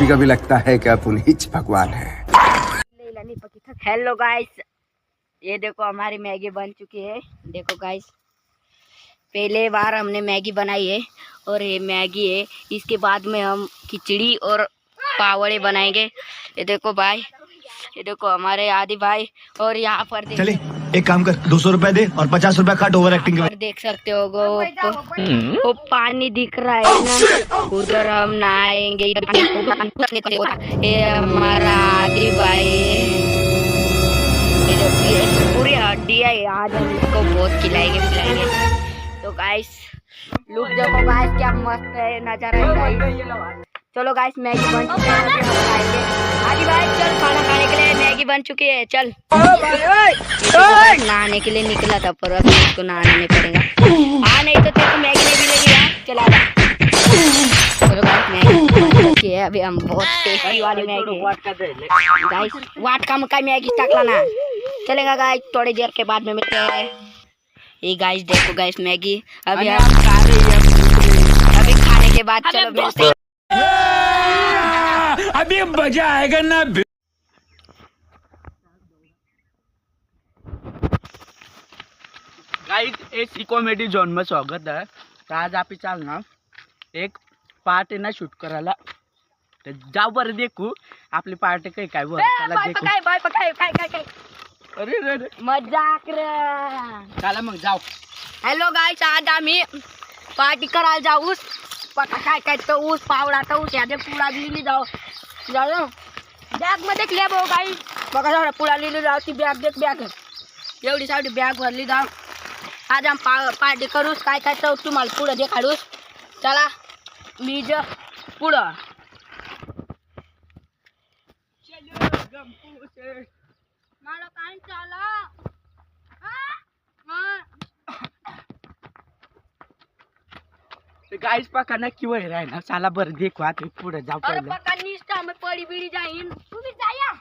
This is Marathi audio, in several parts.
कभी कभी लगता है कि अपन ही भगवान है। हेलो गाइस, ये देखो हमारी मैगी बन चुकी है। देखो गाइस, पहले बार हमने मैगी बनाई है और ये मैगी है। इसके बाद में हम खिचड़ी और पावड़े बनाएंगे। ये देखो भाई, ये देखो हमारे आदि भाई। और यहाँ पर चले एक काम कर, 200 रुपए दे और 50 रुपए काट ओवर एक्टिंग के। देख सकते हो वो पानी दिख रहा है ना, उधर हम नहाएंगे। ये हमारा आदि भाई, ये पूरी हड्डी है। आज हम इसको बहुत खिलाएंगे। तो गाइस लुक देखो गाइस, क्या मस्त है नजारा है। चलो गाइस, मैगी बन चुकी है, अभी हम खाएंगे। आदि भाई चल, खाना खाने के लिए मैगी बन चुकी है, चल। नहाने के लिए निकला था पर अभी इसको नहाना नहीं पड़ेगा। हाँ, नहीं तो तेरे को मैगी नहीं मिलेगी यार। चला चलो गाइस, मैगी बन चुकी है। अभी हम बहुत टेस्टी वाली मैगी गाइस, वाट का मकाई मैगी टाकला ना चलेगा गाइस। थोड़ी देर के बाद में मिलते हैं। ये गाइस देखो गाइस, मैगी अभी हम खा रही है। अभी खाने के बाद चलो मिलते हैं। अभी मजा आएगा ना। गाइस, एसी कॉमेडी झोन में स्वागत है। तर आज आपण चालना एक पार्ट आहे ना शूट करायला। तर जाऊ बरं देखू आपली पार्टी काय काय वर चला देखू। काय अरे मजाक रे। चला मग जाऊ। हॅलो गाइस, आज आम्ही पार्टी करायला जाऊ। काय तो ऊस पावडा तो ऊस यादे पुडा लिहिली जाऊ बॅग मध्ये ले भाऊ गाइस। बघा जरा पुडा लिहिली जाऊ, ती बॅग देख, बॅग एवढी सावडी बॅग भरली जाऊ। आज आम्ही पार्टी करूस। काय तो तुम्हाला पुढं देखाडूस। चला मी पुढं मला काय चाला। गाइस पका नक्की वय राही ना। चला बरं देखू आता पुढे जाऊ अरे पहिलं। पक्का निष्ठा में पड़ी बिड़ी जाईन, तू भी जाया।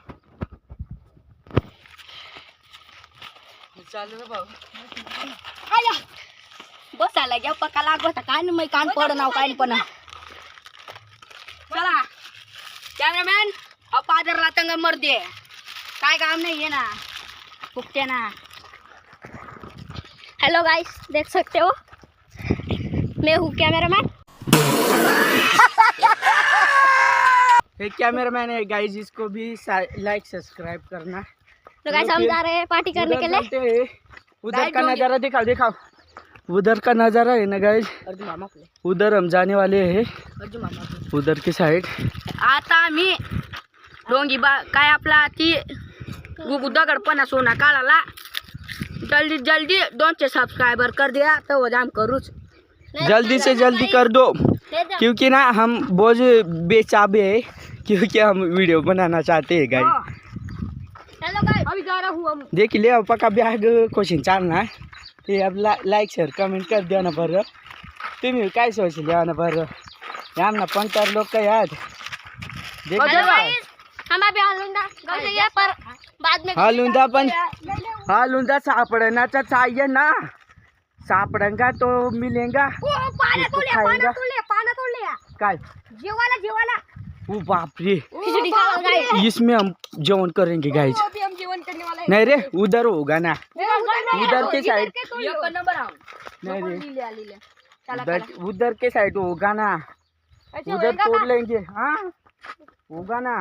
चाल रे भाऊ। आया बस आला गया पक्का लागत काय ना, मैं कान पड नाव काय पण। चला कैमरामैन, अब पादर रातंग मर दे, काय काम नहीं है ना, फुकते ना। हेलो गाइस, देख सकते हो मैं हूँ कैमरामैन। ये कैमरामैन है गाइस, इसको भी लाइक सब्सक्राइब करना। तो गाइस हम जा रहे हैं पार्टी करने के लिए। उधर का नज़ारा दिखाओ। उधर का नज़ारा है ना गाइस, उधर हम जाने वाले हैं, उधर की साइड। आता मी डोंगी बा काय आपला ती गुगु दगडपणा सोना काढाला। जल्दी जल्दी 200 सब्सक्राइबर कर दिया तो वो जाम करूच। जल्दी से जल्दी कर दो, क्योंकि ना हम बहुत बेचाबे है, क्योंकि हम वीडियो बनाना चाहते हैं गाइस। हेलो गाइस, अभी जा रहा हूँ हम। देख ले अब पक्का बैग क्वेश्चन चालना है। ते अब लाइक शेअर कमेंट कर द्या ना बरं। तुम्ही काय सोचले ना बरं, या ना पंटर लोक काय आहेत। देख हम अभी हालूंदा गए पर बाद में हालूंदा पण हालूंदा सापडण्याचा चाहिए ना, सापडेगा तो मिलेगा। पाना तो ले काय जीवाला ओ बाप रे, खिचड़ी खाओ गाइस। इसमें हम जेवण करेंगे गाइस। अभी हम जीवन करने वाला है। नहीं रे, उधर होगा ना, उधर के साइड ये नंबर आओ। नहीं रे, ले चला उधर के साइड होगा ना, उधर तोड़ लेंगे। हाँ होगा ना।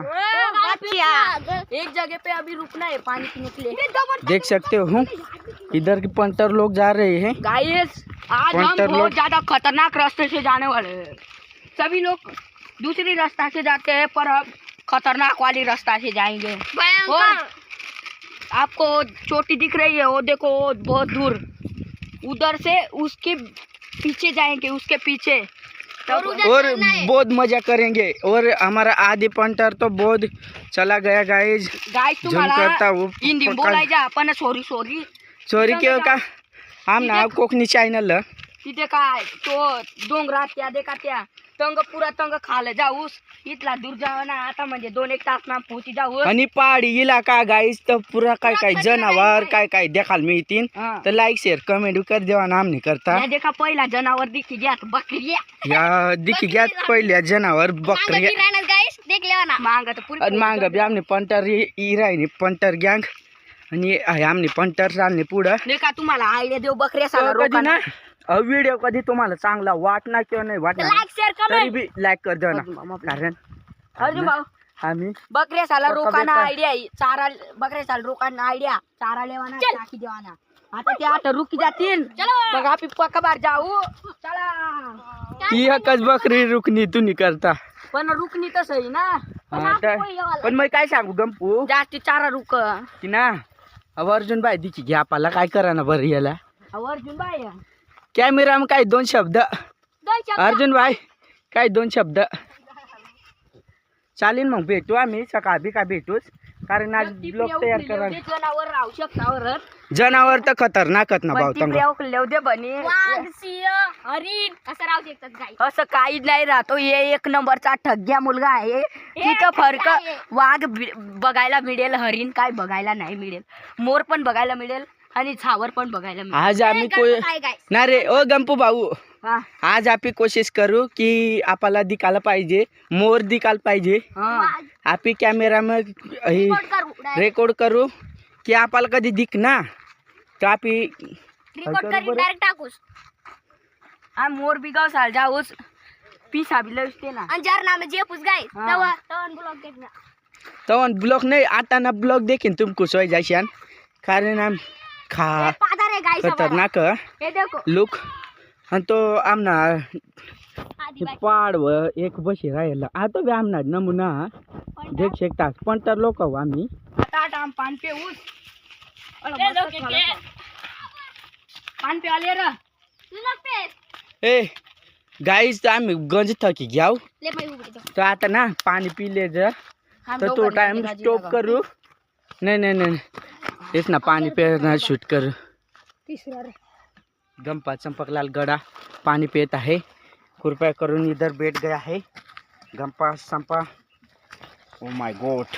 एक जगह पे अभी रुकना है पानी पीने के लिए। देख सकते हो इधर के पंटर लोग जा रहे हैं गाइस, आज हम बहुत ज्यादा खतरनाक रास्ते से जाने वाले हैं। सभी लोग दूसरी रास्ता से जाते हैं पर हम खतरनाक वाली रास्ता से जाएंगे। और आपको चोटी दिख रही है वो देखो, बहुत दूर उधर से उसके पीछे जाएंगे, उसके पीछे और बहुत मजा करेंगे। और हमारा आदि पंटर तो बहुत चला गया गाइस। तुम्हाला हिंदी बोलायचं आपण। सॉरी क्यों का हम ना कोकणी चॅनल तिथे काय तो डोंगरात त्या देखा त्या तंग पुरा तंग खाले जाऊस। इथला दूर जावा ना आता, म्हणजे 2-1 तास ना पोहोची जाऊ। आणि पहाड़ी इलाका गाइस, तो पूरा काय जनावर काय देखाल मिळतील। तर लाइक शेअर कमेंट कर देवा ना, हमने करता। या देखा पहिला जनावर दिखी गया बकरी, या दिखी गया पहिल्या जनावर बकरी। गाइस देख लेवा ना मांगा तो पूरी आणि मागं बी आमने पंटर ई राहिनी पंटर गँग आणि आमने पंटर चालणे पुढं नाही का तुम्हाला आयडिया देऊ बकऱ्या तर साला कधी ना रोकाना व्हिडिओ कधी तुम्हाला चांगला वाटणार किंवा नाही वाटणार लाईक शेअर तरी कमेंट बी लाईक कर द्या ना कारण अर्जुन भाऊ आम्ही बकऱ्या साला पक्का रोकाना बेकार. आयडिया चारा बकऱ्या साला रोकाना आयडिया चारा लेवाना टाकी देवाना आता ते आता रुकी जातील मग आपण पक्का बार जाऊ चला ही एकच बकरी रुकणी तुम्ही करता पण रुकणी तसं आहे ना हा, पण मग काय सांगू गंपू जास्ती चारा रुक की ना अहो अर्जुन भाई दिकी घ्या आपल्याला काय करा ना बरं याला अर्जुन बाय कॅमेरा मग काय 2 शब्द अर्जुन भाई काय 2 शब्द चालेल मग भेटू आम्ही सकाळी काय भेटूच कारण आज ब्लॉग तयार करा जनावर राहू शकता जनावर तर खतरनाकच ना भाऊ तंग दे बनी हरिण असं राहू शकतात असं काही नाही राहतो हे एक नंबरचा ठग्या मुलगा आहे तिथं फरक वाघ बघायला मिळेल हरिण काय बघायला नाही मिळेल मोर पण बघायला मिळेल आणि झावर पण बघायला मिळेल आज आम्ही ना रे ओ गंपू भाऊ हा आज आपण कोशिश करू की आपल्याला दिखायला पाहिजे मोर दिखायला पाहिजे आपण कॅमेरा में रेकॉर्ड करू की आपल्याला कधी दिख ना तर आपण रिकॉर्ड करी डायरेक्ट टाकूस आ मोर बिगाव साल जाऊस पीस आबी लवते ना आणि जार नाम जेपूस गाय तवन ब्लॉग देखना तवन ब्लॉग नाही आता ना ब्लॉग देखीन तुमको सोय जाशान कारण आम खा पादर है गाय खतरनाक ये देखो लुक आणि तो आमना पाड व एक बशी राहिला आता बी आमना नमुना देख शकता पण तर लोक आम्ही टाटा हम पान पे उस पान पे आले रे पे ए गाईज तर आम्ही गंज थकी घ्याव ले मैं उगड़ी तर आता ना पाणी पिले जर तर तो टाइम स्टॉप करू नहीं नहीं नहीं इस ना पानी पे ना शूट करू तीसरा रे गंपा चंपकलाल गड़ा पानी पीता है कृपया करून इधर बैठ गया है गंपा संपा ओ माय गॉड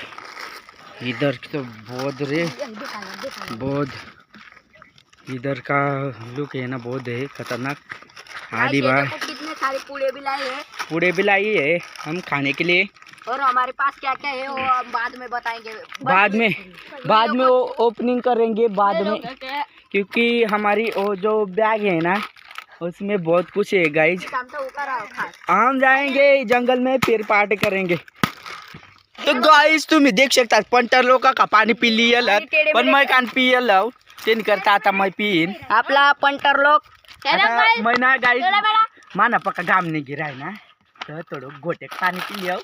इधर तो बहुत रे बहुत इधर का लुक है ना बहुत है खतरनाक आदि बार कितने सारे पूड़े भी लाए हैं पूड़े भी लाई है हम खाने के लिए और हमारे पास क्या क्या है वो हम बाद में बताएंगे बाद में वो ओपनिंग करेंगे बाद में क्योंकि हमारी वो जो बैग है ना उसमें बहुत कुछ है गाइज हम जाएंगे जंगल में फिर पार्टी करेंगे तो गाइज तुम्ही देख शकता पंटर लोक का पाणी पिलियल पण मैं कान पियल तेन करता आता मैं पिन आपला पंटर लोक मैं ना गाइज माना पक्का घाम नहीं गिरा है ना तो थोडं गोटे पाणी पिलियल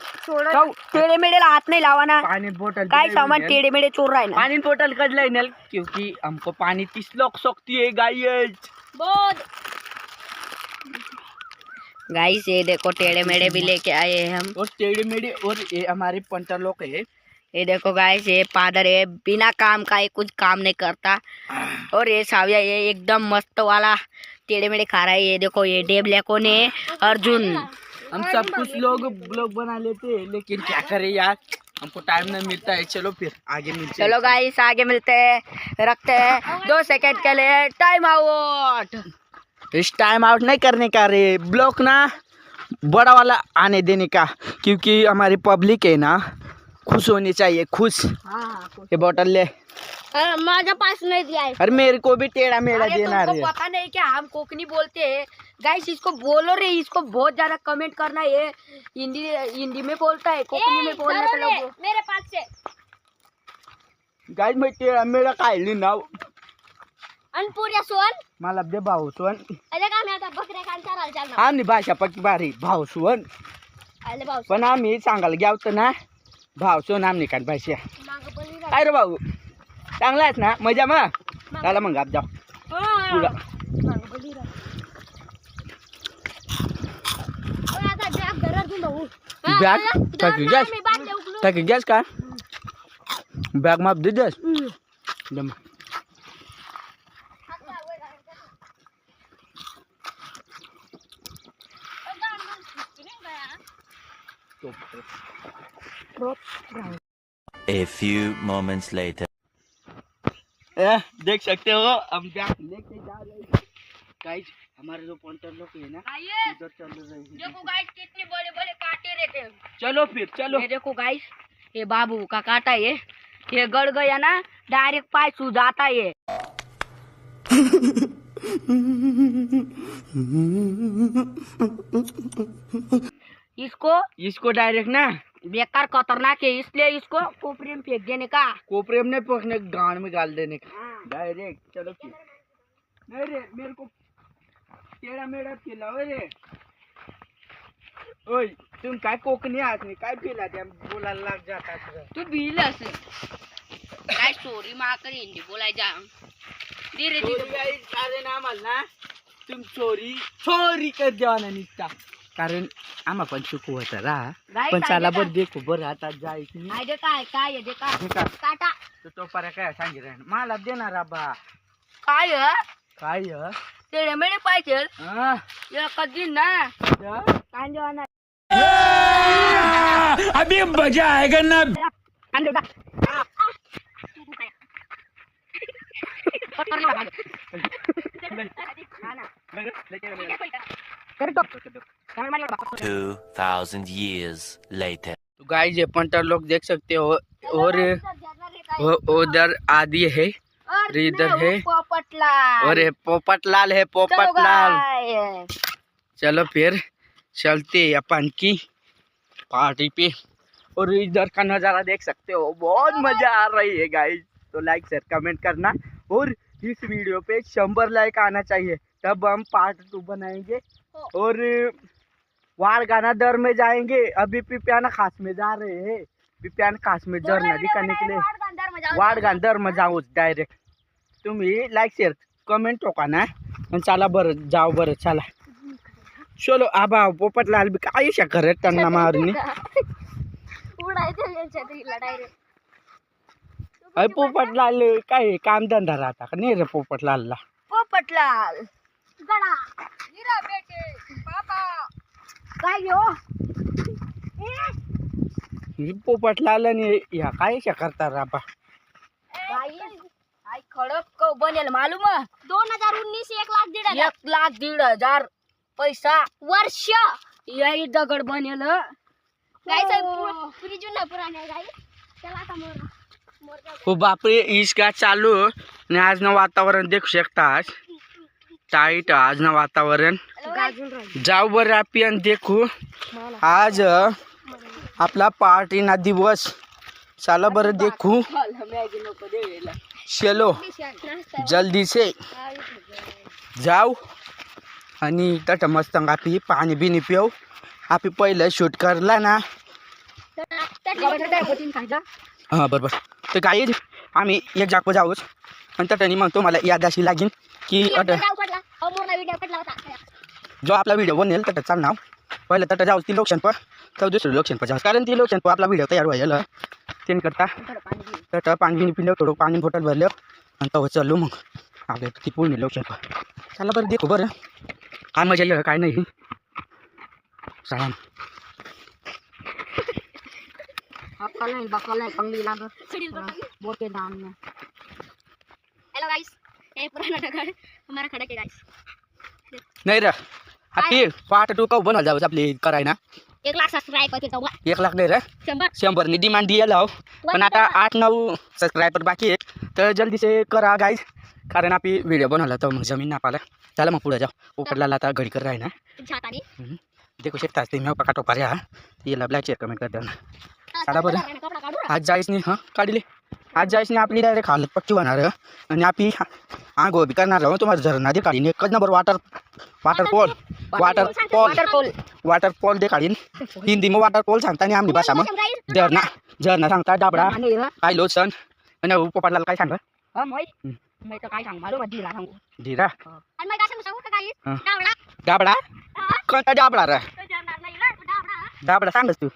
टेढ़े मेढ़े हाथ नहीं लावाना पानी बोतल काय सामान टेढ़े मेढ़े चोर रहा है ना पानी बोतल कद लेनल क्योंकि हमको पानी 30 लोग सकती है गाइस बहुत गाइस ये देखो टेढ़े मेढ़े भी लेके आए हैं हम और टेढ़े मेढ़े और ये हमारे पंटर लोग है ये देखो गाइस ये पादर है बिना काम का ये कुछ काम नहीं करता और ये साविया ये एकदम मस्त वाला टेढ़े मेढ़े खा रहा है ये देखो ये डेबले कौन है अर्जुन हम सब कुछ लोग ब्लॉग बना लेते हैं लेकिन क्या करें यार हमको टाइम नहीं मिलता है चलो फिर आगे मिलते चलो गाइस आगे मिलते हैं रखते हैं 2 सेकंड के लिए टाइम आउट इस टाइम आउट नहीं करने का रे ब्लॉग ना बड़ा वाला आने देने का क्योंकि हमारी पब्लिक है ना खुश होनी चाहिए खुश ये बोतल ले माझा पास नहीं दिया है अरे मेरे को भी टेढ़ा मेढ़ा देना तुमको रे पता नहीं क्या हम कोकनी बोलते हैं गाइस इसको बोलो रे इसको बहुत ज्यादा कमेंट करना है हिंदी में बोलता है कोकनी में बोलने के लोग मेरे पास से गाइस मैं टेढ़ा मेढ़ा खायली ना अनपुरिया सोन मला दे भाऊ सोन अरे का मी आता बकऱ्या खान चारायला चालणार आम्ही भाषा पक्की बारी भाऊ सोन आले भाऊ पण आम्ही सांगायला गेवतो ना भाऊ सोन आम्ही काय भाषा मागं पण नाही काय रे भाऊ चांगला आहेस ना मजा मग चला मग आप जाऊ पुढं मागं पण नाही ओय आता बॅग धरा तू भाऊ बॅग टाकी गॅस मी बाटले उकलू टाकी गॅस का बॅग माप दे देस दम A few moments later. देख सकते हो हम बैग लेके जा रहे हैं गाइस हमारे जो पॉइंटर लोग है ना उधर चल रहे हैं देखो गाइस कितने बड़े बड़े कांटे रे चलो फिर चलो। ये देखो गाइस, ये बाबू का काटा है, ये गड़ गया ना डायरेक्ट पाय सूज जाता है। इसको डायरेक्ट ना बेकार खतरनाक है, इसलिए इसको कोपरे में फेंक देने का। कोपरे में पकने गांड में गाल देने का डायरेक्ट। चलो फिर। नहीं रे मेरे को टेढ़ा मेढ़ा खिलाओ रे। ओए तुम काय कोकणी आदमी काय पिला त्या बोलायला लाग जाता तू बिलस काय सॉरी माकर हिंदी बोलायचा धीरे धीरे सारे नाम ना तुम चोरी कर द्या ना निघता कारण आम्हा पण चुकू होतं रा पण चला बरं देखो बरं आता जायचं काय दे काय दे काय काटा तो पर्या काय सांगितलं मला देणार बा काय काय तेरे मेरे पाहिजे हा ये कधी ना कांजवाना अभी मजा आएगा ना। कांजवा कर दो 2,000 years later. तो गाइस ये पंटर लोग देख सकते हो और उधर आदि है और इधर है पोपटलाल और ये पोपटलाल है पोपटलाल। चलो फिर चलते हैं अपन की पार्टी पे। और इधर का नज़ारा देख सकते हो बहुत मजा आ रही है गाइस। तो लाइक शेयर कमेंट करना और इस वीडियो पे 100 लाइक आना चाहिए तब हम पार्ट 2 बनाएंगे। और वाड़ गाना दर में जाएंगे। अभी पिपियाना खास में जा रहे हैं। पिपियाना खास में झरना दिखाने के लिए वाड़ गान दर में जाओ डायरेक्ट। तुम्ही लाइक शेयर कमेंट होका ना चला बरं जाओ बरं चला। चलो आबा पोपटलाल बी काय करत त्यांना मारून अरे पोपटलाल काय काम धंदा राहता का नाही रे पोपटलालला। पोपटलाल गडा हीरा बेटे पापा काय हो पोपटलाल आणि या काय करता राबा आई खडक को बनेल मालूम 2019 1,00,000 पैसा वर्ष यही दगड बनेल हो बापरे इसका चालू आणि आज ना वातावरण देखू शकता टाइट आज ना वातावरण जाऊ बरं आपण देखू आज आपला पार्टी ना दिवस चला बरं देखू। चलो जल्दी से जाऊ आणि तट मस्त आपी पाणी बिनी पिऊ। आपी पहिलं शूट करला ना हां बरोबर तर काय आम्ही एक जागो जाऊच आणि तटनी मग तुम्हाला याद अशी लागेल की जो आपला व्हिडिओ बनेल तट चालणार पहिलं तट जाऊ ती लोकेशन पर तर दुसरं लोकेशन पर जाऊ कारण ती लोकेशन पर आपला व्हिडिओ तयार व्हायला ते करता तट पाणी बिनी पिलं थोडं पाणी बॉटल भरलं आणि तेव्हा चालू मग आपल्या ती पूर्ण लोकेशन पर चला बरं देखू बरं काय मजा येईल काय नाही चला हेलो गाइस ये पुराना दगड़ हमारा खड़क है गाइस नाही रे आपली पार्ट 2 का बनल जाऊ आपली कराय ना 1 लाख सब्सक्राइब करते तो 1 लाख नाही रे 100 नि डिमांड दिला हो पण आता 8-9 सबस्क्राइबर बाकी आहे तर जल्दी से करा गाइस कारण आपली व्हिडिओ बनवला तर मग जमीन नापाला चला मग पुढे जाऊ पोपटलाल आता घडी कर राही ना देखो शकता ते मी पका टोपा रे याला ब्लॅक शेअर कमेंट कर देना चला बरं आज जायच नाही हां काढले आज जायच नाही आपली डायरेक्ट हालत पक्की होणार आणि आपली आंघोळ बी करणार आहोत तुम्हाला झरणा दे काढीन 1 नंबर वॉटरफॉल दे काढीन हिंदी में वॉटरफॉल सांगता आणि आमची भाषा मग झरणा सांगता डाबडा काय लोसन आणि पोपटलाल काय सांगा मैं तो काय सांग मालूम धीरा सांगू धीरा आणि मैं काय सांगू का गाइस डाबडा कोणता डाबडा रे डाबडा सांगस तू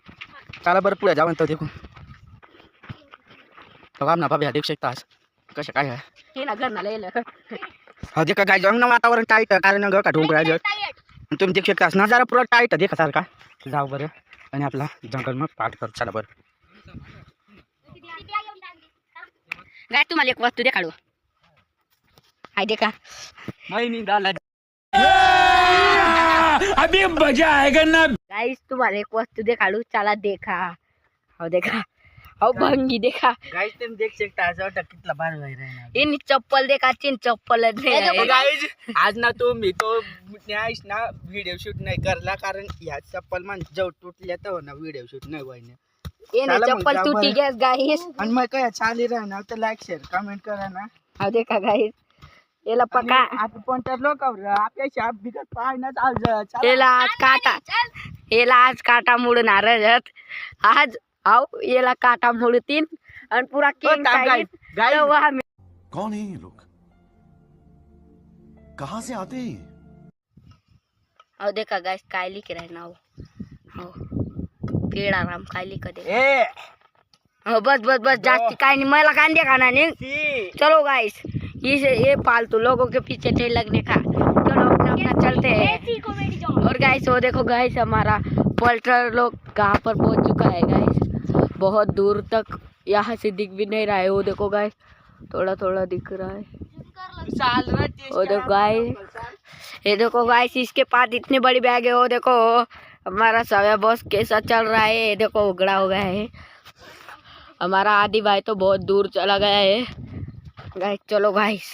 चला बरं पुढे जाऊ तो देखू तो ना भाभी देख शकता कसं काय आहे हे ना घर ना लेलं हा देखा काय जाऊन वातावरण टाईट कारण ग का ढोंगरा तुम्ही देख शकता नजारा पुरा टाईट देखा सारखा जाऊ बरं आणि आपला जंगल मग पाठ कर चला बरं गाय तुम्हाला एक वस्तू देखाडू हाय देखा नाही निघाला अभी मजा आएगा ना। गाइस तुम्हाला एक वस्तू देखाडू चला देखा हो देखा हो भंगी देखा गाइस तुम देख सकता है ऐसा कितना बार हो रहा है इन चप्पल देखा चिन चप्पल गाइस आज ना तो मी तो न्यायच ना व्हिडिओ शूट नाही करला कारण या चप्पल मान जव तुटल्या तर ना व्हिडिओ शूट नाही व्हायने ये चप्पल टूटी गैस गाइस आणि मग काय चाली रहा ना तो लाइक शेअर कमेंट करा ना हो देखा गाइस याला पका आपण कोणत्या लोक आपल्या शाप बिकट पाय ना चाल याला आज काटा मोडून आरत आज आओ याला काटा मोडतीन आणि पुरा किंग गाइस कौन है ये लोग कहाँ से आते हैं ये? हो देखा गाइस काय लिख रहा है नाव हो पेड़ा राम काय लिख दे ए हो बस बस बस जास्ती काय नहीं मला कांदे खाना नहीं चलो गाइस ये फालतू लोगों के पीछे नहीं लगने का चलो अपना चलते हैं और गाइस वो देखो गाइस हमारा पल्टर लोग कहाँ पर पहुंच चुका है गाइस बहुत दूर तक यहाँ से दिख भी नहीं रहा है वो देखो गाइस थोड़ा थोड़ा दिख रहा है वो देखो गाइस ये देखो गाइस इसके पास इतनी बड़ी बैग है वो देखो हमारा समय बॉस कैसा चल रहा है ये देखो उगड़ा हो गया है हमारा आदि भाई तो बहुत दूर चला गया है गाइस चलो गाइस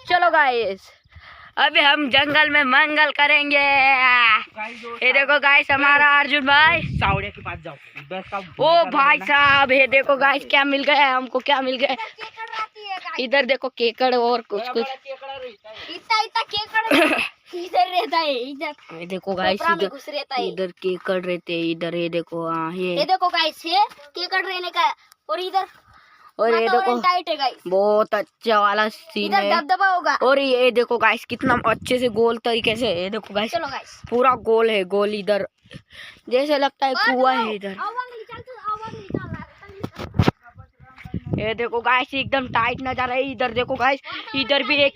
चलो गाइस अभी हम जंगल में मंगल करेंगे ये देखो गाइस हमारा अर्जुन भाई सावड़े के पास जाओ ओ भाई साहब ये देखो गाइस क्या मिल गया है हमको क्या मिल गया इधर देखो केकड़ और कुछ कुछ इतना केकड़ इधर रहता है इधर ये देखो गाइस में घुस रहता है इधर केकड़ रहते हैं इधर ये देखो हाँ ये देखो गाइस ये केकड़ रहने का है और इधर और ये देखो टाइट है गाइस बहुत अच्छा वाला सीन इधर है दबदबा होगा और ये देखो गाइस कितना अच्छे से गोल तरीके से ये देखो गाइस चलो गाइस पूरा गोल है गोल इधर जैसे लगता है कुआं है इधर ये देखो गाइस एकदम टाइट नजारा है इधर देखो गाइस इधर भी एक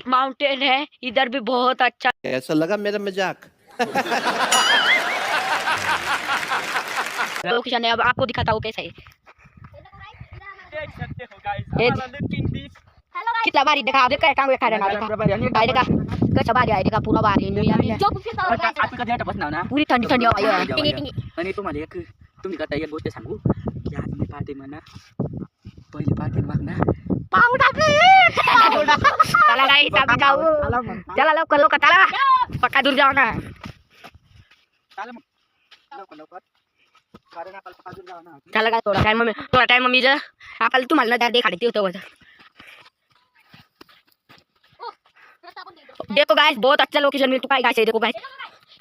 माउंटेन है इधर भी बहुत अच्छा ऐसा लगा मेरा मजाक लोकेशन है अब आपको दिखाता हूँ कैसा है कितना बारी देखा देखा टांग खा रहा है देखा कैसा बारी आहे देखा पूरा बारी पूरी थंडी थंडी हवा आहे आणि तुम्हाला एक तुम्ही करता एक गोष्ट सांगू की आज मी पार्टी म्हणा पहिले पार्टी बघ ना चला गाइस आम्ही जाऊ चला लवकर लवकर चला पक्का दूर जाऊ ना चला मग लवकर लवकर कारण आपल्याला पाजून जावं ना चला काय थोडा टाइम मी जर आपल्याला तुम्हाला ना देखाडते होतं देखो गाइस बहुत अच्छा लोकेशन मिल चुका है गाइस देखो गाइस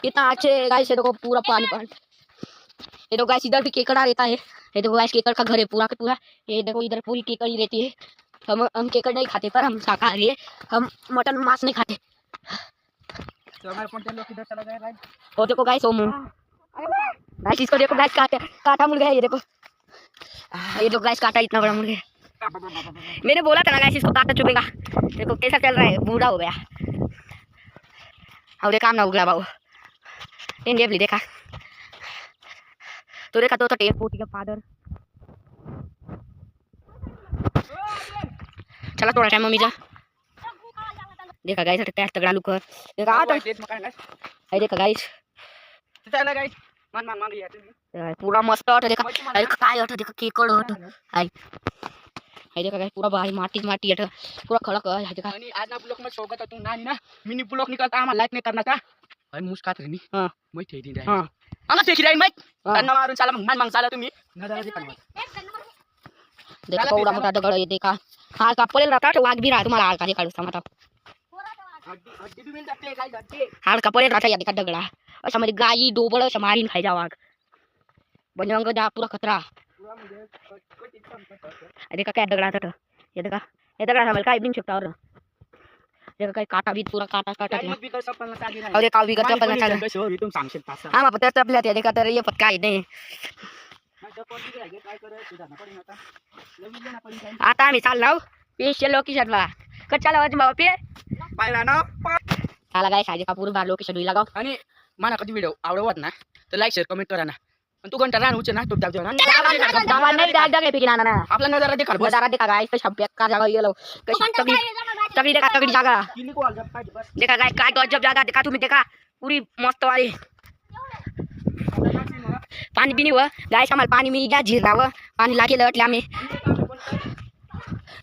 इतना अच्छे गाइस देखो पूरा पानी पानी ये देखो गाइस इधर भी केकड़ा रहता है ये देखो गाइस केकड़ का घर है पूरा का पूरा ये देखो इधर पूरी केकड़ ही रहती है हम केकड़ नहीं खाते पर हम शाकाहारी है हम मटन मांस नहीं खाते तो हमारे कौन लोग किधर चला गया भाई और देखो गाइस ओम गाइस इसको देखो गाइस काटा मुड़ गया ये देखो गाइस काटा इतना बड़ा मुड़ गया मैंने बोला था ना गाइस इसको काटा चुभेगा देखो कैसा चल रहा है बूढ़ा हो गया और देखा ना उगला बाबू इन देवली देखा तो देखा तो टेप पोती का फादर चला थोड़ा टाइम मम्मी जा देखा गाइस त्या तगड़ा लुक देखा आता है देखा गाइस चला गाइस मान मान मांग लिया तुम्ही पूरा मस्त होता देखा अरे काय होता देखा केकड़ होता आई आई देखा गाइस पूरा बाहर माटी माटी है पूरा खड़क है देखा आणि आज ना ब्लॉक में शौकत तुम नानी ना मिनी ब्लॉक निकलता आम्हाला लाइक नाही करणार का आणि मुस्कात रे मी हां मैं थे दिन हां आला ते खिराई माहित हां. त्यांना मारून चला मग मान चला तुम्ही नजर दे पण देखा पूरा मोठा दगड़ ये देखा हाल का पलेल रहता तो वाघ भी रहा तुम्हारा हाल का देखा उसका मतलब हड्डी भी मिल जाते गाइस हड्डी हाल का पलेल रहता या देखा दगड़ा और समझ गाई डोबड़ और मारीन खाई जा वाघ बनंग जा पूरा खतरा पूरा मुझे कोई ये देखा क्या दगड़ा था ये दगड़ा हमें का इवनिंग शकता और देखा काय काटा भी पूरा काटा काटा मग भी कसं पण चाली और ये काव भी करते पण चालू कशी होती तुम सांगशील पास हां मग त्यात आपल्या देखा तर ये पक्का आहे नाही काय करायचं सुधारणा पडीन आता लगेच ना पडीन काय आता आम्ही चाललो स्पेशल लोकेशन ला कच्चा लावायचं बाबा पे पाहिला ना चला गाइस आज का पूरा बार लोकेशन भी लगाओ आणि मला कधी व्हिडिओ आवडत ना तर लाईक शेअर कमेंट करा ना आणि तू घंटा राहून ना तू जाऊ नहीं डाल दगे पिकना ना आपला नजारा देखा नजारा देखा गाइस तो छब्बे का जगह ये लो कशी तभी तगड़ी देखा तगड़ी जगह देखा गाइस काय गजब जगह देखा तुम्ही देखा पूरी मस्त वाली पाणी पिणी व गाइस आम्हाला पाणी मी घ्या झिरलावं पाणी लागेल अटले आम्ही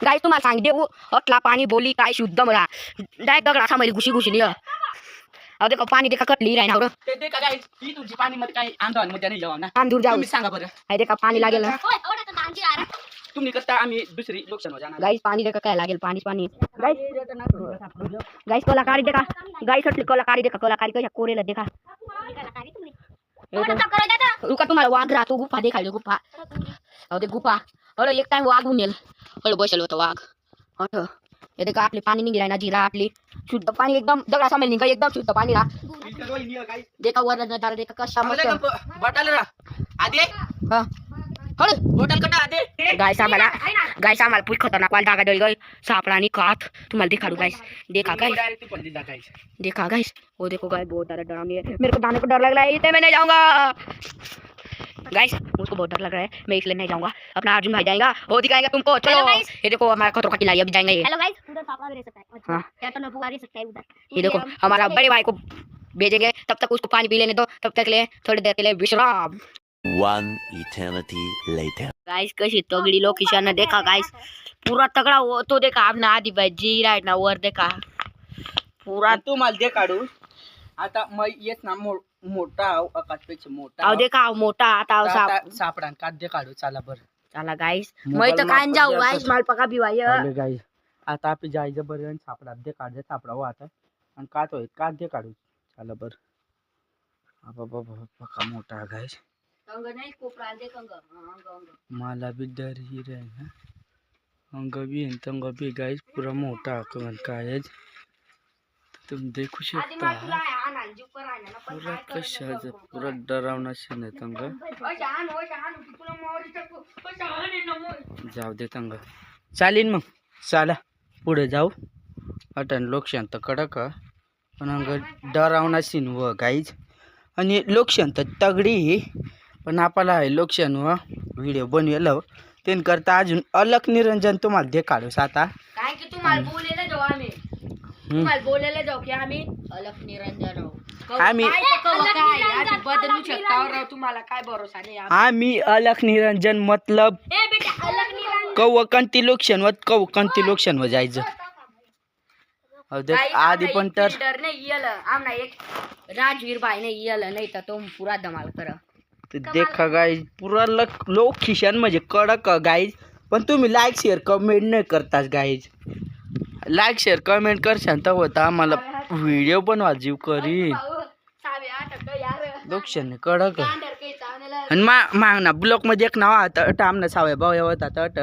गाइस तुम्हाला सांग देऊ अटला पाणी बोली काय शुद्ध मला डायरेक्ट दगडा सामोरी घुशी घुशी लिह अहो देखो पाणी देखा कटली राही ना ते देखा गाइस ही तुमची पाणी मध्ये काय आंदोलन मध्ये नाही जाऊ ना आम दूर जाऊ तुम्ही सांगा बरं आहे देखा पाणी लागेल ना ओए ओए तो दांजी आ रहा तुम्ही करता आम्ही दुसरी लोकशान हो जाणार गाइस पाणी देखा काय लागेल पाणी पाणी गाइस कलाकारी देखा गाइस अटली कलाकारी देखा कलाकारी कशा कोरेला देखा ओए तो करो जाता रुका तुम्हाला वाघ राहतो गुफा देखायला गुफा अहो ते गुफा अरे एक टाइम वाघ उनेल अरे बसलो होतो वाघ अठ हे देखा आपले पाणी निघाय ना जिरा आपली शुद्ध पाणी एकदम दगडा सामेल निघा एकदम शुद्ध पाणी राहा देखा वर नजारा देखा कशा मस्त बॉटल रा आदे हा अरे बॉटल कटा आदे गाइस आम्हाला पूरी खतरनाक वाला जागा डल गई सापड़ा नहीं काट तुम्हारे दिखा दो गाइस देखा गाइस देखा गाइस वो देखो गाइस बहुत ज्यादा डरावनी है मेरे को जाने को डर लग रहा है इतने मैं नहीं जाऊंगा गाइस मुझको बहुत डर लग रहा है मैं इसलिए नहीं जाऊंगा अपना अर्जुन भाई जाएगा वो दिखाएगा तुमको चलो ये देखो हमारा खतरों का किला अभी जाएंगे ये हेलो गाइस उधर पापा भी रह सकता है अच्छा हाँ। क्या तो नबू आ रह सकता है उधर ये देखो हमारा बड़े भाई को भेजेंगे तब तक उसको पानी पी लेने दो तब तक ले थोड़ी देर के लिए विश्राम One eternity later. गाइस कशी तगड़ी लोकेशन देखा गाइस पूरा तगड़ा वो तो देखा आपने आधी भाई जी राईट ना वर देखा पूरा तुम्हाला दे काढू आता मग येत ना मोठा आकाशपेक्षा मोठा अहो देखा मोठा आता साप सापडा काढ दे काढू चला बरं चला गाइस मैं तो कान जाऊ गाइस माल पका भी भाई चालेल गाईस आता आपण जायचं बरं आणि सापडा दे काढ दे सापडावं आता आणि कात होईल कात दे काढू चला बरं बाबा पका मोठा गाईस कंग नाही कोपरा दे कंग मला भी डर ही रहे ना अंग भी है तंग भी गाइस पूरा मोटा आकलन का है तुम देखू शकता पूरा कशाच पूरा डरावना क्षण आहे तंग जाऊ दे तंग चालीन मग चला पुढे जाऊ अटन लोकशांत कडक पण अंग डरावना सीन व गाईज आणि लोकशांत तगडी पण आपल्याला आहे लोकशान व व्हिडिओ बनवेल तेन करता अजून अलग निरंजन तुम्हाला दे काढूस आता काय की तुम्हाला बोलेले जाऊ आम्ही तुम्हाला बोलेले जाऊ की आम्ही अलग निरंजन आहोत आम्ही काय बदलू शकता राव तुम्हाला काय भरोसा नाही आम्ही अलग निरंजन मतलब ए बेटा अलग निरंजन कवकंती लोकशन व जायचं अहो देख आधी पण तर डर नाही येल आमना एक राजवीर भाई नाही येल नाही तर तो पुरा धमाल कर देखा गाईज पुरा लोकेशन म्हणजे कडक गाईज पण तुम्ही लाईक शेअर कमेंट नाही करताच गाईज लाईक शेअर कमेंट करशान तर होता आम्हाला व्हिडिओ पण वाजीव करी लोकेशन कडक आणि मागना ब्लॉक मध्ये एक नाव आता अट आमना सावय भाऊ होता अट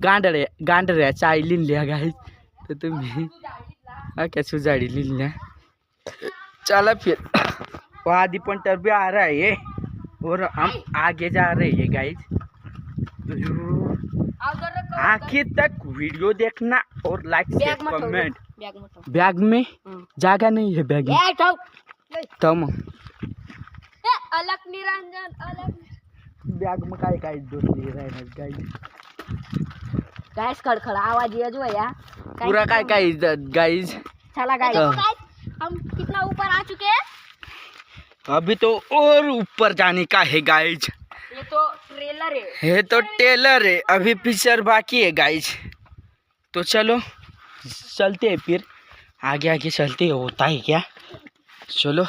गांडऱ्या चाय लिहिल्या गाईज तर तुम्ही क्या सुजाडी लिहिल्या चला फिर वो आदि पंटर भी आ रहा है और हम आगे जा रहे हैं गाइस आखिर तक वीडियो देखना और लाइक शेयर कमेंट बैग में जगह नहीं है बैग में तम ए अलग निरंजन अलग बैग में काय दोस्त ले रहे हैं गाइस गाइस खड़खड़ा आवाज ये जो है यार पूरा काय गाइस चला गाइस गाइस हम कितना ऊपर आ चुके हैं अभी तो और ऊपर जाने का है गाइस ये तो ट्रेलर है ये तो टेलर है अभी पिक्चर बाकी है गाइस तो चलो चलते हैं फिर आगे आगे चलते हैं होता है क्या चलो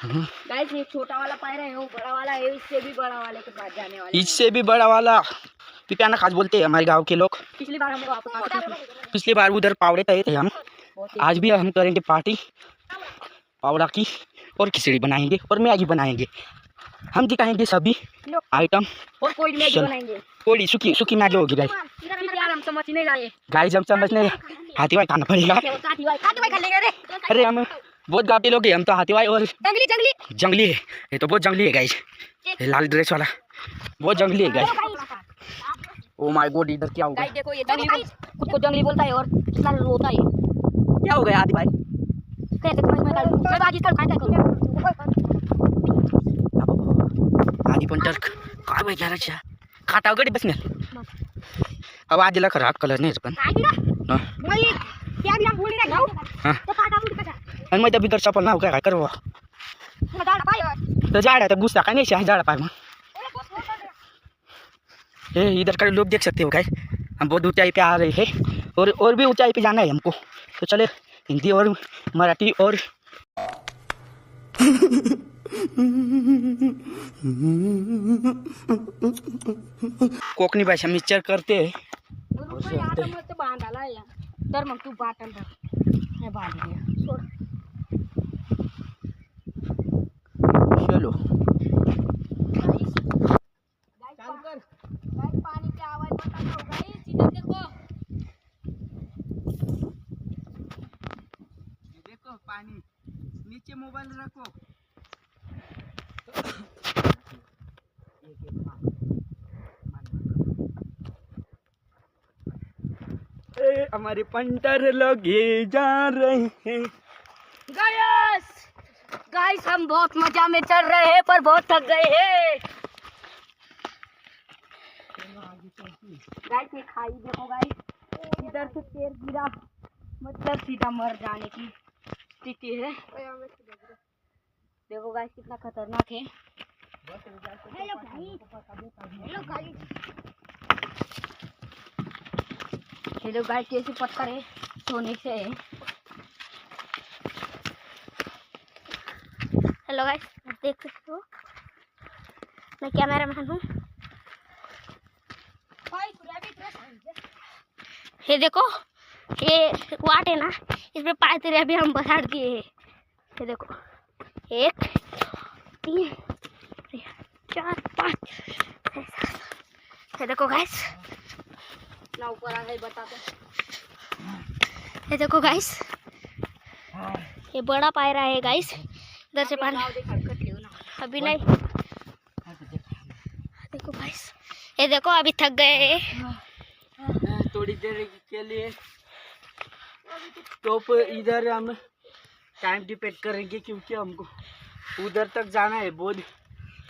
गाइस ये छोटा वाला पायरा है वो बड़ा वाला है इससे भी बड़ा वाले के पास जाने वाले इससे भी बड़ा वाला पिपियाना खास बोलते हैं हमारे गांव के लोग पिछली बार हम आपको पिछली बार उधर पावड़े तय थे हम आज भी हम करेंगे पार्टी पावड़ा की और खिचड़ी बनाएंगे और मैगी बनाएंगे हम दिखाएंगे सभी आइटम और कोई मैगी बनाएंगे थोड़ी सुखी मैगी होगी गाइस यार हम समझ नहीं लाए गाइस हम समझ नहीं हाथी वाई खाना पड़ेगा काटी भाई खा लेंगे रे अरे हम बहुत गाँव के लोग हैं हम तो हाथी वाई और जंगली जंगली है ये तो बहुत जंगली है गाइस ये लाल ड्रेस वाला बहुत जंगली है गाइस ओ माय गॉड इधर क्या हो गया गाइस देखो ये जंगली खुद को जंगली बोलता है और कितना रोता है क्या हो गया हाथी भाई कैसे समझ में मैं बाजी कर खाए आधी पण तर काय माहिती यार काटा गडी बसणार अब आधीला खराब कलर नाही पण हा. आणि मग त्या भीतर चप्पल नाव काय करवा तो झाड़ है तो गुस्सा का नहीं है झाड़ पाए ये इधर का लोग देख सकते हो गाइस हम बहुत ऊंचाई पे आ रहे हैं और भी ऊंचाई पे जाना है हमको तो चले हिंदी और मराठी और कोकणी भाषा मिक्सचर करते हैं तर मग तू बाटल हे बांधली सोड चलो गाइस पानी की आवाज मत लगाओ गाइस इधर देखो देखो पानी नीचे मोबाइल रखो हमारे पंटर लगे जा रहे हैं गाइस गाइस हम बहुत मजा में चल रहे हैं पर बहुत थक गए हैं गाइस ये खाई देखो गाइस इधर से पैर गिरा मतलब सीधा मर जाने की स्थिति है देखो गाइस कितना खतरनाक है हेलो गाइस हेलो गाइस कैसे पत्थर है सोने से है हेलो गाइस देख सकते हो मैं कैमरामैन हूँ ये देखो ये वाट है ना इसमें पाए तेरे अभी हम बसाड़ दिए हैं ये देखो 1 3 4 5 ये देखो गाइस ना ऊपर आ गई बता दो ये देखो गाइस ये बड़ा पायरा है गाइस इधर से पानी अभी नहीं देखो गाइस ये देखो अभी थक गए हैं थोड़ी देर के लिए तो इधर हम टाइम डिपेंड करेंगे क्योंकि हमको उधर तक जाना है बहुत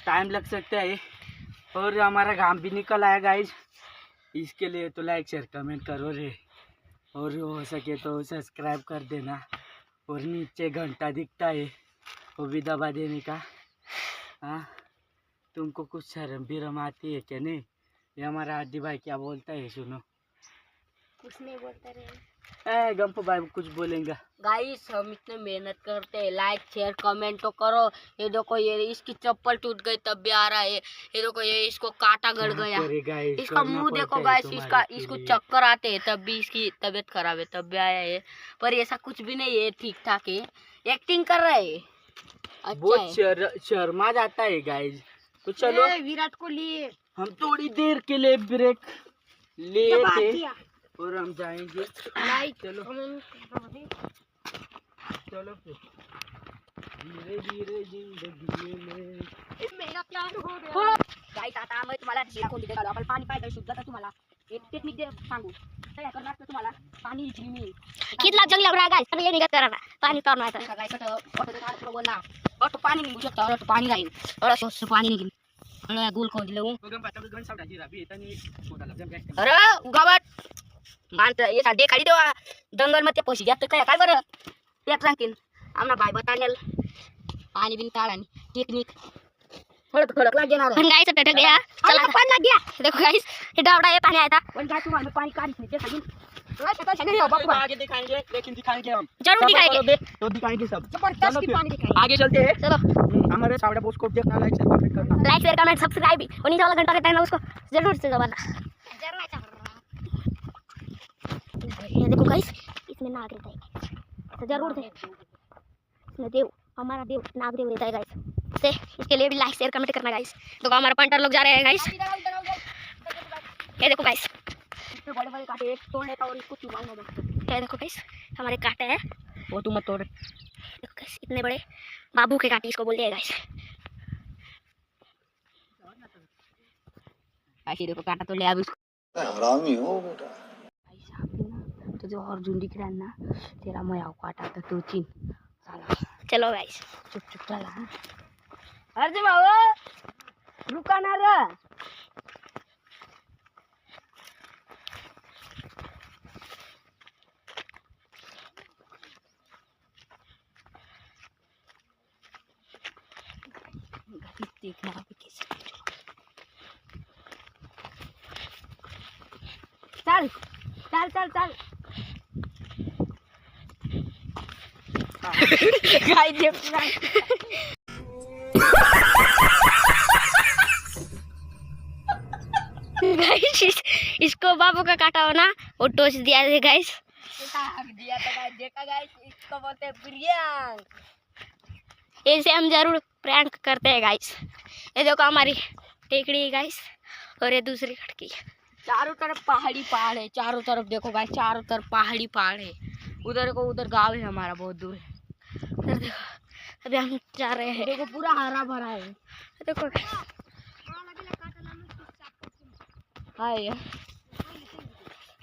टाइम लग सकता है और हमारा घाम भी निकल आया गाइस इसके लिए तो लाइक शेयर कमेंट करो रे और हो सके तो सब्सक्राइब कर देना और नीचे घंटा दिखता है वो भी दबा देने का हाँ तुमको कुछ शर्म भी आती है क्या नहीं ये हमारा आदि भाई क्या बोलता है सुनो कुछ नहीं बोलते रहे गंपू भाई कुछ बोलेंगे गाइस हम इतने मेहनत करते हैं लाइक शेयर कमेंट तो करो ये देखो ये इसकी चप्पल टूट गई तब भी आ रहा है ये देखो ये इसको कांटा गड़ गया इसका मुंह देखो गाइस इसका इसको चक्कर आते हैं तब भी इसकी तबीयत खराब है तब भी आया है पर ऐसा कुछ भी नहीं है ठीक ठाक है एक्टिंग कर रहा है बहुत शर्मा जाता है गाइस तो चलो विराट कोहली हम थोड़ी देर के लिए ब्रेक लेते और हम जाएंगे लाइक चलो चलो फिर धीरे धीरे जिंदगी में मेरा प्यार हो गया गाइस आता मैं तुम्हाला दाखवून देते आपण पाणी पाहिजे शुद्धता तुम्हाला एक टेक्निक दे सांगू काय करणार तर तुम्हाला पाणी जिमी कितना जंगल लग रहा है गाइस पानी निकल कर रहा पानी पावना है गाइस तो बोलना और पानी निघू शकतो और पाणी राहील और सोस पाणी निघेल अरे गोल खोल दिले अरे उगावट मानत ये साडे खाली देवा जंगल मध्ये पैसे घेत काय काय बरं एक सांगतील आमना भाई बतानेल पानी बिन ताळानी टेक्निक खड़क खड़क लग गया पण गाइस टटक गया चला पानी लग गया देखो गाइस ये डावड़ा ये पानी आया था पण गाइस तुम्हारे पानी काढ़ी नहीं देखा तो चले जाओ बाबू आगे दिखाएंगे लेकिन दिखाएंगे हम जरूर दिखाएंगे तो दिखाएंगे सब जबरदस्त की पानी दिखाएंगे आगे चलते हैं चलो हमारे सावड़ा बॉस को देखना लाइक शेयर कमेंट करना लाइक शेयर कमेंट सब्सक्राइब भी और नीचे वाला घंटा रहता है ना उसको जरूर से दबाना ये देखो गाइस इसमें नाग रहता है तो जरूर दे इसमें देव हमारा देव नाग देव रहता है गाइस से इसके लिए भी लाइक शेयर कमेंट करना गाइस तो हमारे पंटर लोग जा रहे हैं गाइस ये देखो गाइस बड़े बड़े कांटे एक तोड़ लेता और इसको चुमाऊंगा मैं ये देखो गाइस हमारे कांटे हैं वो तुम मत तोड़ देखो गाइस इतने बड़े बाबू के कांटे इसको बोलते हैं गाइस ऐसे देखो कांटा तो ले अब इसको हरामी हो बेटा तो जो और झुंडी दिख रहा है ना तेरा मैं आओ काटा तो तू चिन साला चलो गाइस चुप चुप चला अर्ज बाबू रुका ना रे देखना अभी कैसे चल चल चल चल गाइस देखना गाइस इसको बाबू का काटा हो ना वो टोच दिया है गाइस दिया था गाइस देखा गाइस इसको बोलते हैं प्रियांक ऐसे हम जरूर प्रैंक करते हैं गाइस ये देखो हमारी टेकड़ी है गाइस और ये दूसरी खड़की चारों तरफ पहाड़ी पहाड़ है चारों तरफ देखो गाइस चारों तरफ पहाड़ी पहाड़ है उधर को उधर गांव है हमारा बहुत दूर है उधर देखो अभी हम जा रहे हैं देखो पूरा हरा भरा है देखो हाय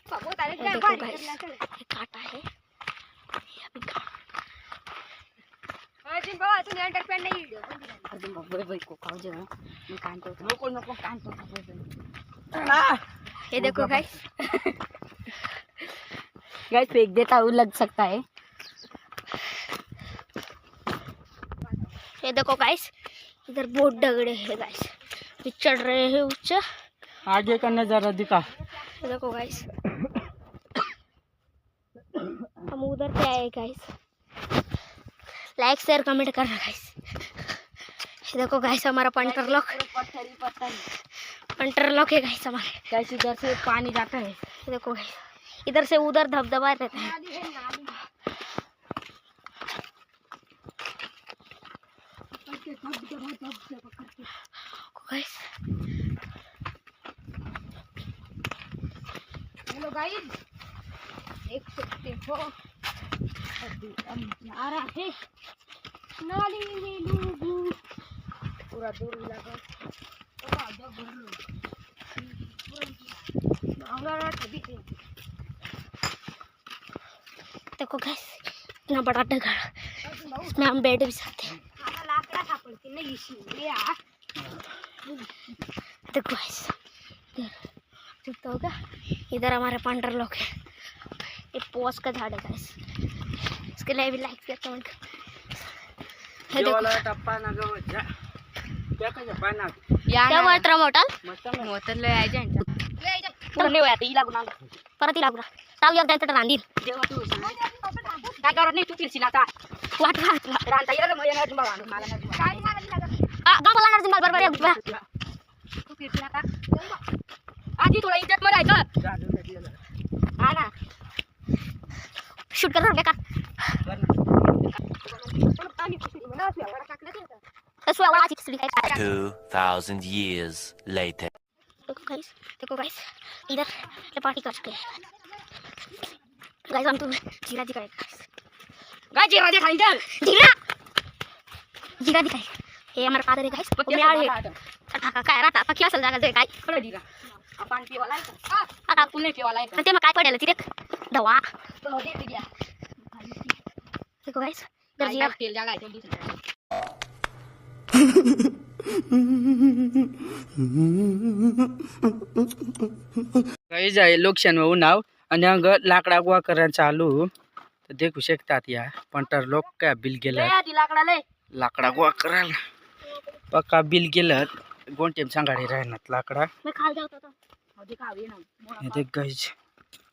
देखो गाइस ये काटा है अभी ये देखो गाइस गाइस फेंक देता हूँ लग सकता है ये देखो गाइस इधर बहुत डगड़े हैं गाइस ये चढ़ रहे हैं ऊंचा आगे का नजारा दिखा ये देखो गाइस हम उधर पे आए गाइस लाइक शेयर कमेंट करना गाइस ये देखो गाइस हमारा पंटर लॉक है गाइस हमारे गाइस इधर से पानी जाता है ये देखो गाइस इधर से उधर धबधबा रहता है गाइस हेलो गाइस देख सकते हो अभी हम जा रहा है नाली में डूबू पूरा दूर लगा देखो गाइस इतना बड़ा डगर इसमें हम बैठ भी सकते हैं देखो गाइस दिखता होगा इधर हमारे पंडर लोग हैं ये पोस का झाड़ है गाइस इसके लिए भी लाइक किया कमेंट हे देखो टप्पा नग क्या मात्रा मोटल मोटल ले जायचं पूर्ण नाही होत ही लागू ना परत ही लागू ना ताव एक जायचं रांदील काय करत नाही तू फिरशील आता वाट रांदा येला मग येणार तुम्हाला मला नाही गावाला येणार तुम्हाला बरोबर तू फिरशील आता आधी तुला इज्जत मारायचं हा ना शूट कर बेकार ऐसो आवाज किसली है 2,000 years later. देखो गाइस इधर ये पार्टी कर चुके हैं गाइस हम तुम्हें जीरा दिखाए गाइस जीरा दिखाई इधर जीरा दिखाई ये हमारा फादर है गाइस पतिया है काका काय राहता पक्की असेल जागा जे काय खरं जीरा आपण पिवाला आहे आता आपण नाही पिवाला आहे ते मग काय पडेल तिथे दवा तो दे दिया देखो गाइस इधर जीरा तेल जागा है दूसरी काही जाय लोकेशन होऊ नाव आणि अंग लाकडा गोळा करायला चालू तर देखू शकतात या पंटर लोक काय बिल गेलं लाकडा गोळा करायला पक्का बिल गेलं गोंटेम सांगाडे राहणार लाकडा मैं खा जाता था और दिखावे ना हे देख गाइस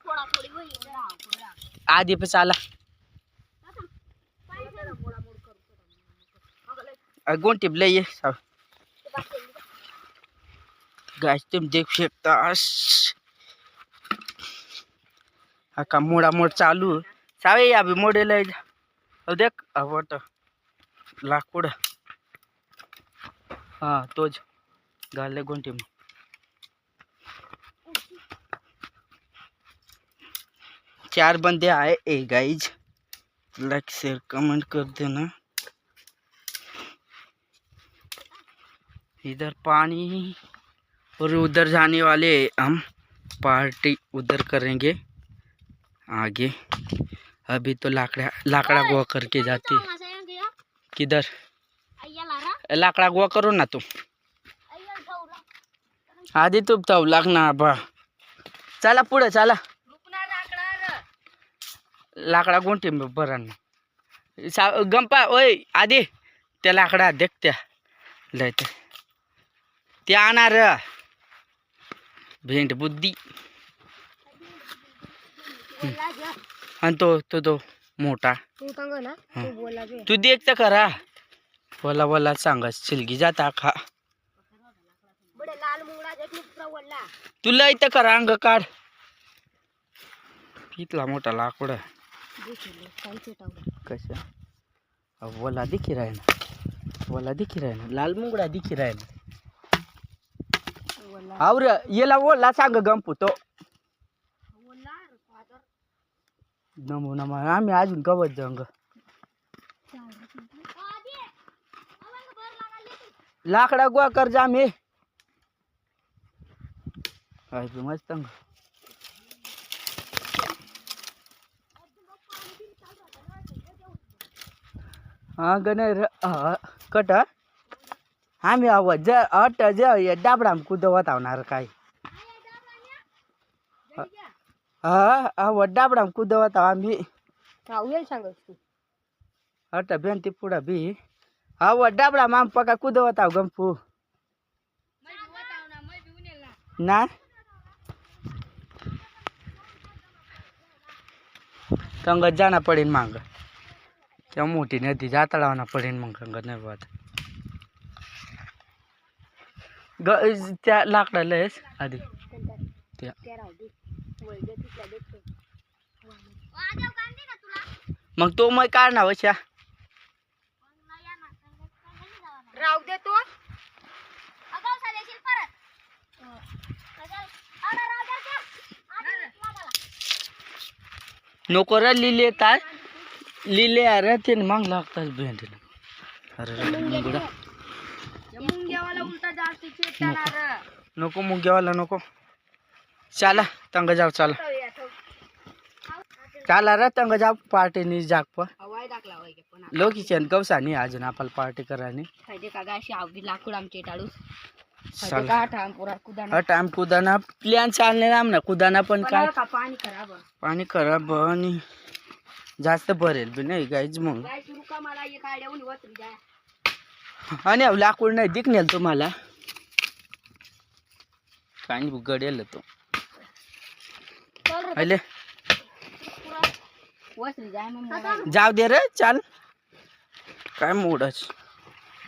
थोड़ा थोड़ी वही आधी पे चाला गोंटेम लय ये गाइस तुम देख सकता का मोड़ा मोड़ चालू सावे अभी मोड़े ले देख आवट लाकूड हाँ तोज गाले गोंटी में चार बंदे आए ए गाइज लाइक शेयर कमेंट कर देना इधर पानी और उधर जाने वाले हम पार्टी उधर करेंगे आगे अभी तो लाकड़ा गोवा करके जाती किधर लाकड़ा गोवा करो ना तुम आधी तुम तो लागना बा चला पुढे चला लाकड़ा गोंटी में बरन गंपा ओय आधी त्या लाकडा देख त्या लयते ते आणणार भेंड बुद्धी आणि तो मोठा तू सांग ना तू बोला बे तू देख तर करा बोला बोला सांग शिलगी जाता खा बडे लाल मुंगडा देखली प्रवळला तुला इथं करा अंग काढ इथला मोठा लाकूड देखील सांगते टावला कशा बोला दिखी राय ना लाल मुंगडा दिखी राय ना आवर येला ओला सांग गंपू तो नमूना मग आम्ही अजून गवत जंग लाकडा गोळा कर जा आम्ही मस्त हा गणर कट आम्ही आवाज अट जे डाबडाम कुदवत आवणार काय हा आवाज डाबडाम कुदवत आम्ही राहुल सांगस तू अट बेंती पुढा बी आवाज डाबडाम आम पका कुदवत आव गंपू ना कंगत जाना पडेन मांग त्या मोठी नदी जातळावना पडेन मग कंगत नाही बात त्या लाकडाला आहेस आधी त्या मग तो मग काढ ना वशा राहू दे तू नको रे लिले ताय लिले अरे ते मग लागतात भेंड अरे मुंगडा मुंग्यावाला उलटा जास्त चेतणार नको मुंग्यावाला नको चला तंग जाऊ चला रे तंग जाऊ पार्टी नी जाग हवाय दाखला होय पण लोकीचन कवसानी अजून आपल्याला पार्टी करानी फायदे का गाशी आवडी लाकूड आमचे टाळू चला. का ठाम पुरा कुदाना टाइम कुदाना प्लॅन चालले ना आमना कुदाना पण काय का पाणी खराब पाणी खराब आणि जास्त भरेल बी नाही गाईच मग काय सुरू का मला एक आड्याहून वतरी जा आणि अहो, लाकूड नाही दिखनेल तुम्हाला काय गडेल तो अले वसरी जाय मग जाऊ दे रे चाल काय मोडच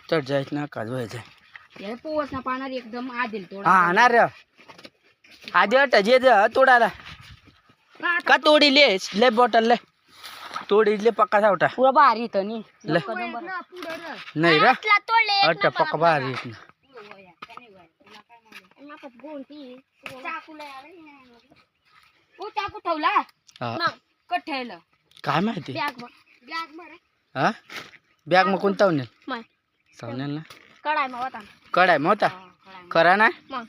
चढ जायच ना का जाय हे पोवस ना पाणार एकदम आदिल हा तोडा आणणार आधी अट जे तोडाला का तोडीलेस ले बॉटल ले तोडीले पक्का सावटा पुरा भारी इथं नी ले नाही रे तोडले अट पक्का बाहेर येत ना चाकू ठेवला हा. कट ठेवलं काय माहिती बॅग मार हा बॅग मग कोणता होईल माय चालेल ना कडाय मग होता कडाय मग होता खरा ना मग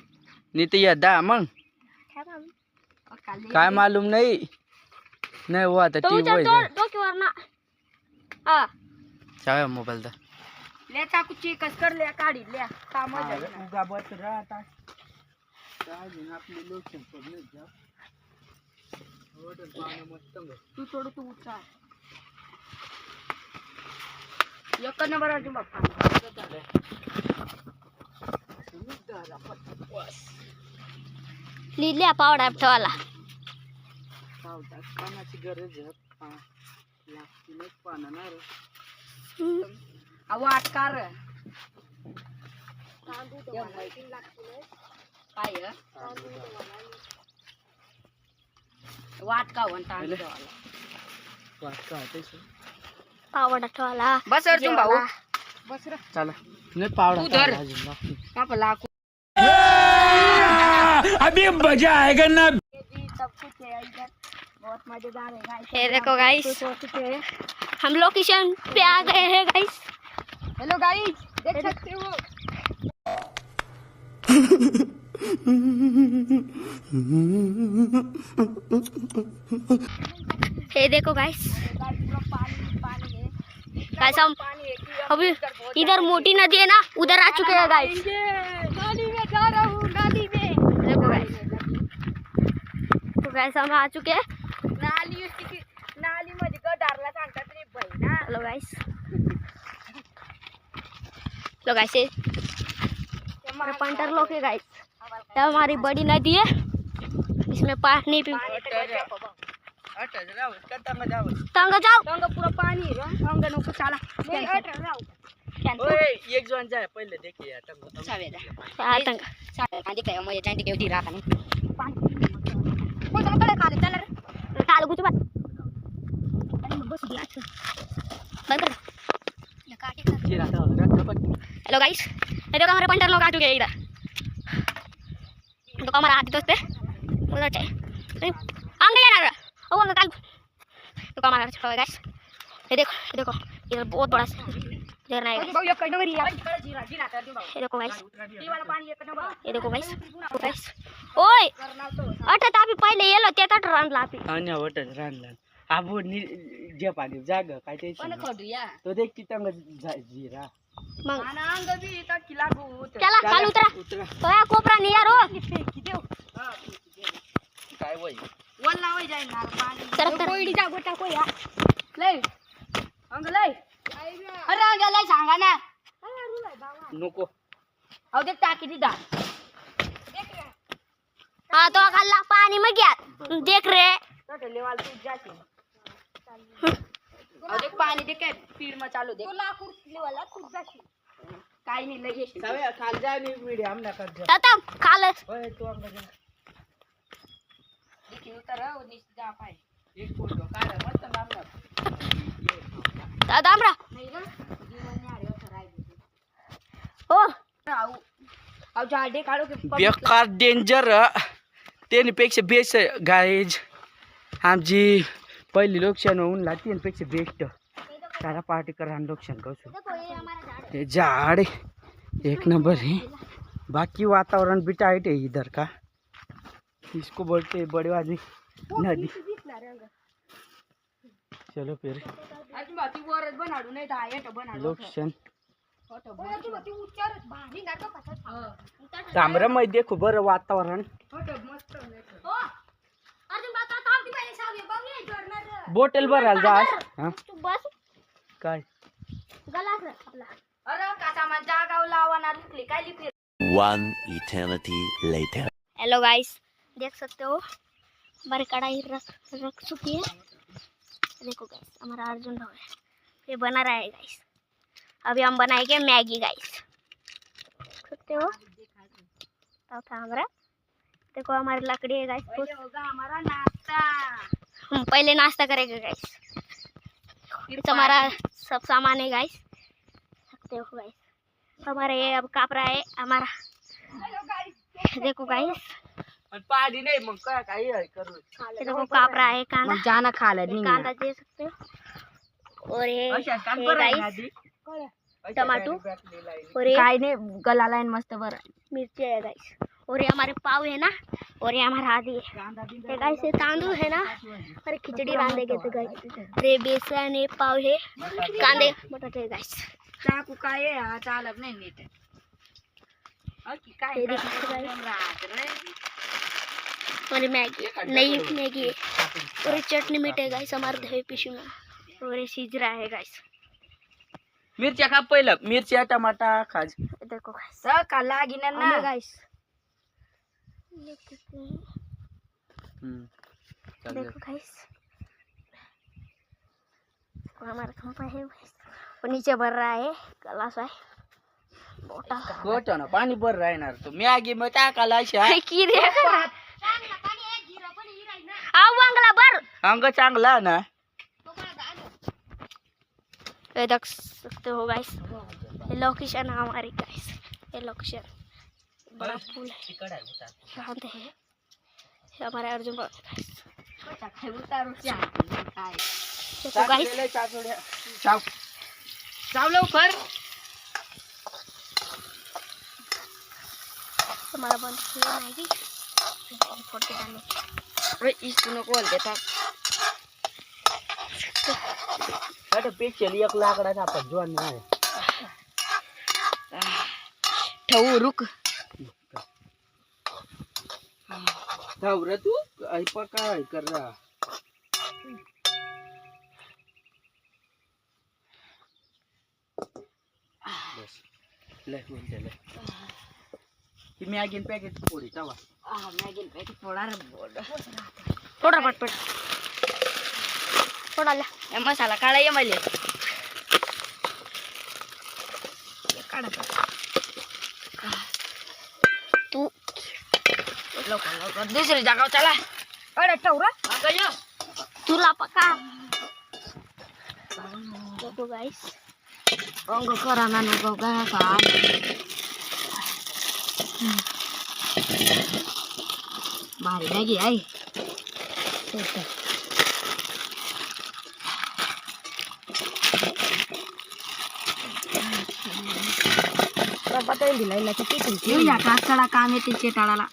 नीत यदा मग काय मालूम नाही वो आता टी व्ही डोक्यावर ना हा चाव मोबाईल दा ले चाकू चिकस कर ले काढी ले काम उगा बस राहता आपले लोक पडले जा तू थोडं तू उठा एक नंबर अजून बाप्पा लिहिल्या पावडा ठेवाला पानाची गरज लागतील पाना ना अहो आटकार काय वाटका म्हणता पावडा ठेवाला बस अर्जुन भाऊ बस रे चला नाही पावडा तू धर. अजून लागतील. पापा लाकू अभी मजा आएगा ना सब कुछ है इधर बहुत मजेदार है गाइस ये देखो गाइस हम लोकेशन पे आ गए हैं गाइस हेलो गाइस देख सकते हो ये देखो गाइस पानी है गाइस हम पानी है अभी इधर मोटी नदी है ना उधर आ चुके हैं गाइस नाली में जा रहा हूँ नाली में देखो गाइस तो गाइस हम आ चुके हैं नाली मध्ये गटारला सांगतात रे बहिणा हेलो गाइस त्या हमारा पंटर लोग है गाइस। यह हमारी बड़ी नदी है, इसमें पानी भी तंग जाओ पूरा पानी है तंग नको चला एक जन जाए पहले देखिए तंग आधी काय मग जाईन ते राहा नाही कोण कडे खाली चला रे चाल गुच बस बस दिया बंद कर या काटे कर हेलो गाइस ये देखो हमारे पंटर लोग आ चुके हैं इधर तो हमारा आते दोस्त है उधर चाहिए हम गए ना ओ हम कल तो हमारा छोटा गाइस ये देखो इधर बहुत बड़ा इधर नहीं ये देखो गाइस ये देखो गाइस ओय अट तापी पहिले येलो ते तट रानला आपी आणि वटच रानला आबो जे पाणी जाग काय ते तो देख किती जीरा मग अंग बी तट की लागू चला चाल उतरा तो या कोपरा नाही यार हो काय वय वल्ला वय जाईन ना पाणी तर कोईडी जा गोटा कोई या लय अंग लय अरे अंग लय सांगा ना नको अहो देख टाकी दी दा हाँ तो अगला पानी में गया देख रहे लेवाल तू जाती और देख पानी देख के पीर में चालू देख वाला खुद जाती काय नाही लगे सवे खाल जा नी वीडियो हम ना कर जा ताता खाल ओए तू अंग जा देखी उतर और नीचे जा पाए एक फोटो काढ मस्त नाम दादा हमरा नाही ना जीवन नाही आरे कराय ओ अब झाडे काढू के बेकार डेंजर त्यापेक्षा बेस्ट गाईज आमची पहिली लोकेशन होऊन लागते पेक्षा बेस्ट सारा पार्टी करा लोकेशन कसं ये झाड़ एक नंबर है बाकी वातावरण भी टाइट है इधर का इसको बोलते हैं बड़े आदमी नदी चलो फिर लोकेशन तांबरा मध्ये देखो बरं वातावरण बोटल भरायला जा हा तू बस काय गलास आपला अरे काचा मन जागाव लावणार लिखली काय लिखली One eternity later. Hello guys देख सकते हो हमारी कढ़ाई रख चुकी है देखो गाइस हमारा अर्जुन भाव है ये बना रहा है गाइस अभी हम बनाएंगे मैगी गाइस देख सकते हो तो था हमारा देखो हमारी लकड़ी है गाइस पहले होगा हमारा नाश्ता हम पहले नाश्ता करेंगे गाइस फिर हमारा सब सामान है गाइस सकते हो गाइस हमारे ये अब काप रहा है हमारा देखो गाइस पानी नहीं मग काय काय करू ये देखो काप रहा है कांदा जाना खा ले नहीं कांदा दे सकते हो और ये गाइस टमाटो और ये काय नहीं गला लाइन मस्त बर मिर्ची है गाइस और ये हमारे पाव है ना और ये हमारा आदि है ये गाइस ये तांदूळ है ना और खिचड़ी रांधेंगे तो गाइस ये बेसन है पाव है कांदे बटाटे गाइस चाकू काय है चालत नहीं नीट ये देखो गाइस और मैगी नई मैगी है और ये चटनी मीठ है गाइस हमारे दही पिशू में और ये सीज रहा है गाइस मिरच्या खा पहिलं मिरच्या टमाटा खाज देखो गाइस का लागिन ना गाइस चल देखो गाइस हमारा खंपा है गाइस और नीचे भर रहा है गलास है बोतल खोटं ना पाणी बर राहणार तो मॅगी मग टाकायला अशा की रे आव वांगला बर अंग चांगला ना ये देख सकते हो गाइस ये लोकेशन है हमारी गाइस ये लोकेशन बड़ा पुल है शांत है ये हमारे अर्जुन गाइस देखो गाइस चाव चाव लवकर हमारा बंद किया मैगी फोड़ के डालने अरे इसको नको बोल देता अरे पेचली एक लाकडाचा आपण जोन नाही ठेवू रुक धावरा तू आई पका कर रहा बस ले बोल ले ती मॅगी पॅकेट पोळी तवा मॅगी पॅकेट फोडा रे बोल थोडा पटपट थोडा ला मसाला काढा ये मला काढा तू लवकर दुसरी जागा चला अरे ठेवरा तुला पका तो गाइस अंग करा ना नको का भारी मॅगी आहे काकडा काम येते चेटाळाला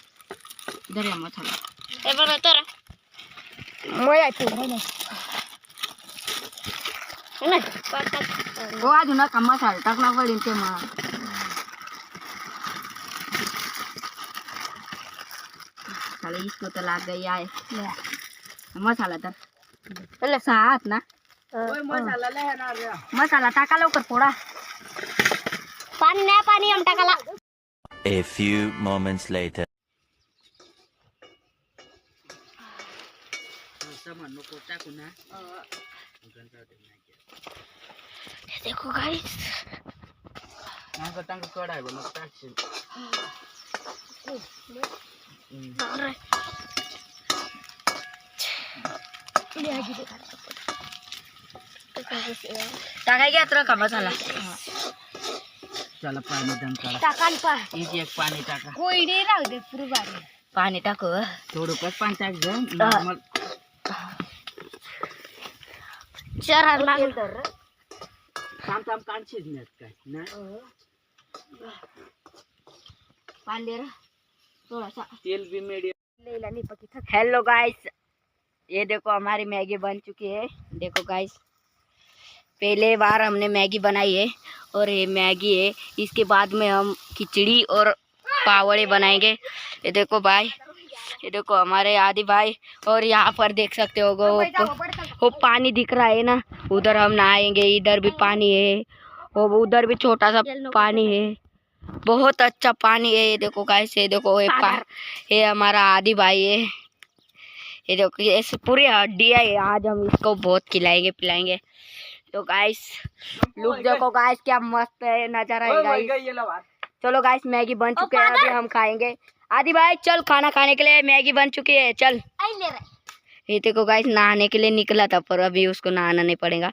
दर्या मसाला बरं तर हो अजून नका मसाला टाकला पडेल ते मला साला इसको तो लाग गई आहे मसाला तर सात ना मसाला लय येणार रे. मसाला टाका लवकर थोडा पाणी नाही पाणी आम टाकाला A few moments later. सामान नको टाकू ना देखो गाइस टांग टांग कढाय बघ मग टाकशील टाकाय घेत का मसाला चला पाणी दम काढा टाका पा एक पाणी टाका कोयडी राहू दे पुरी बारी पाणी टाकू थोडं पाणी टाक ग मग चरा लागल थांब थांब काढशील नाही काय ना पानी दे रहा थोड़ा सा तेल भी मीडियम ले ला नहीं पकी था हेलो गाइस ये देखो हमारी मैगी बन चुकी है देखो गाइस पहले बार हमने मैगी बनाई है और ये मैगी है इसके बाद में हम खिचड़ी और पावड़े बनाएंगे ये देखो भाई ये देखो हमारे आदि भाई और यहाँ पर देख सकते हो वो पानी दिख रहा है ना उधर हम नहाएंगे इधर भी पानी है वो उधर भी छोटा सा पानी है बहुत अच्छा पानी है ये देखो गाइस ये देखो ये हमारा आदि भाई है ये देखो ऐसे पूरी हड्डियाँ है आज हम इसको बहुत खिलाएंगे पिलाएंगे तो गाइस लुक देखो गाइस क्या मस्त है नजारा है गाइस चलो गाइस मैगी बन चुके हैं अभी हम खाएंगे आदि भाई चल खाना खाने के लिए मैगी बन चुकी है चल ये देखो गाइस नहाने के लिए निकला था पर अभी उसको नहाना नहीं पड़ेगा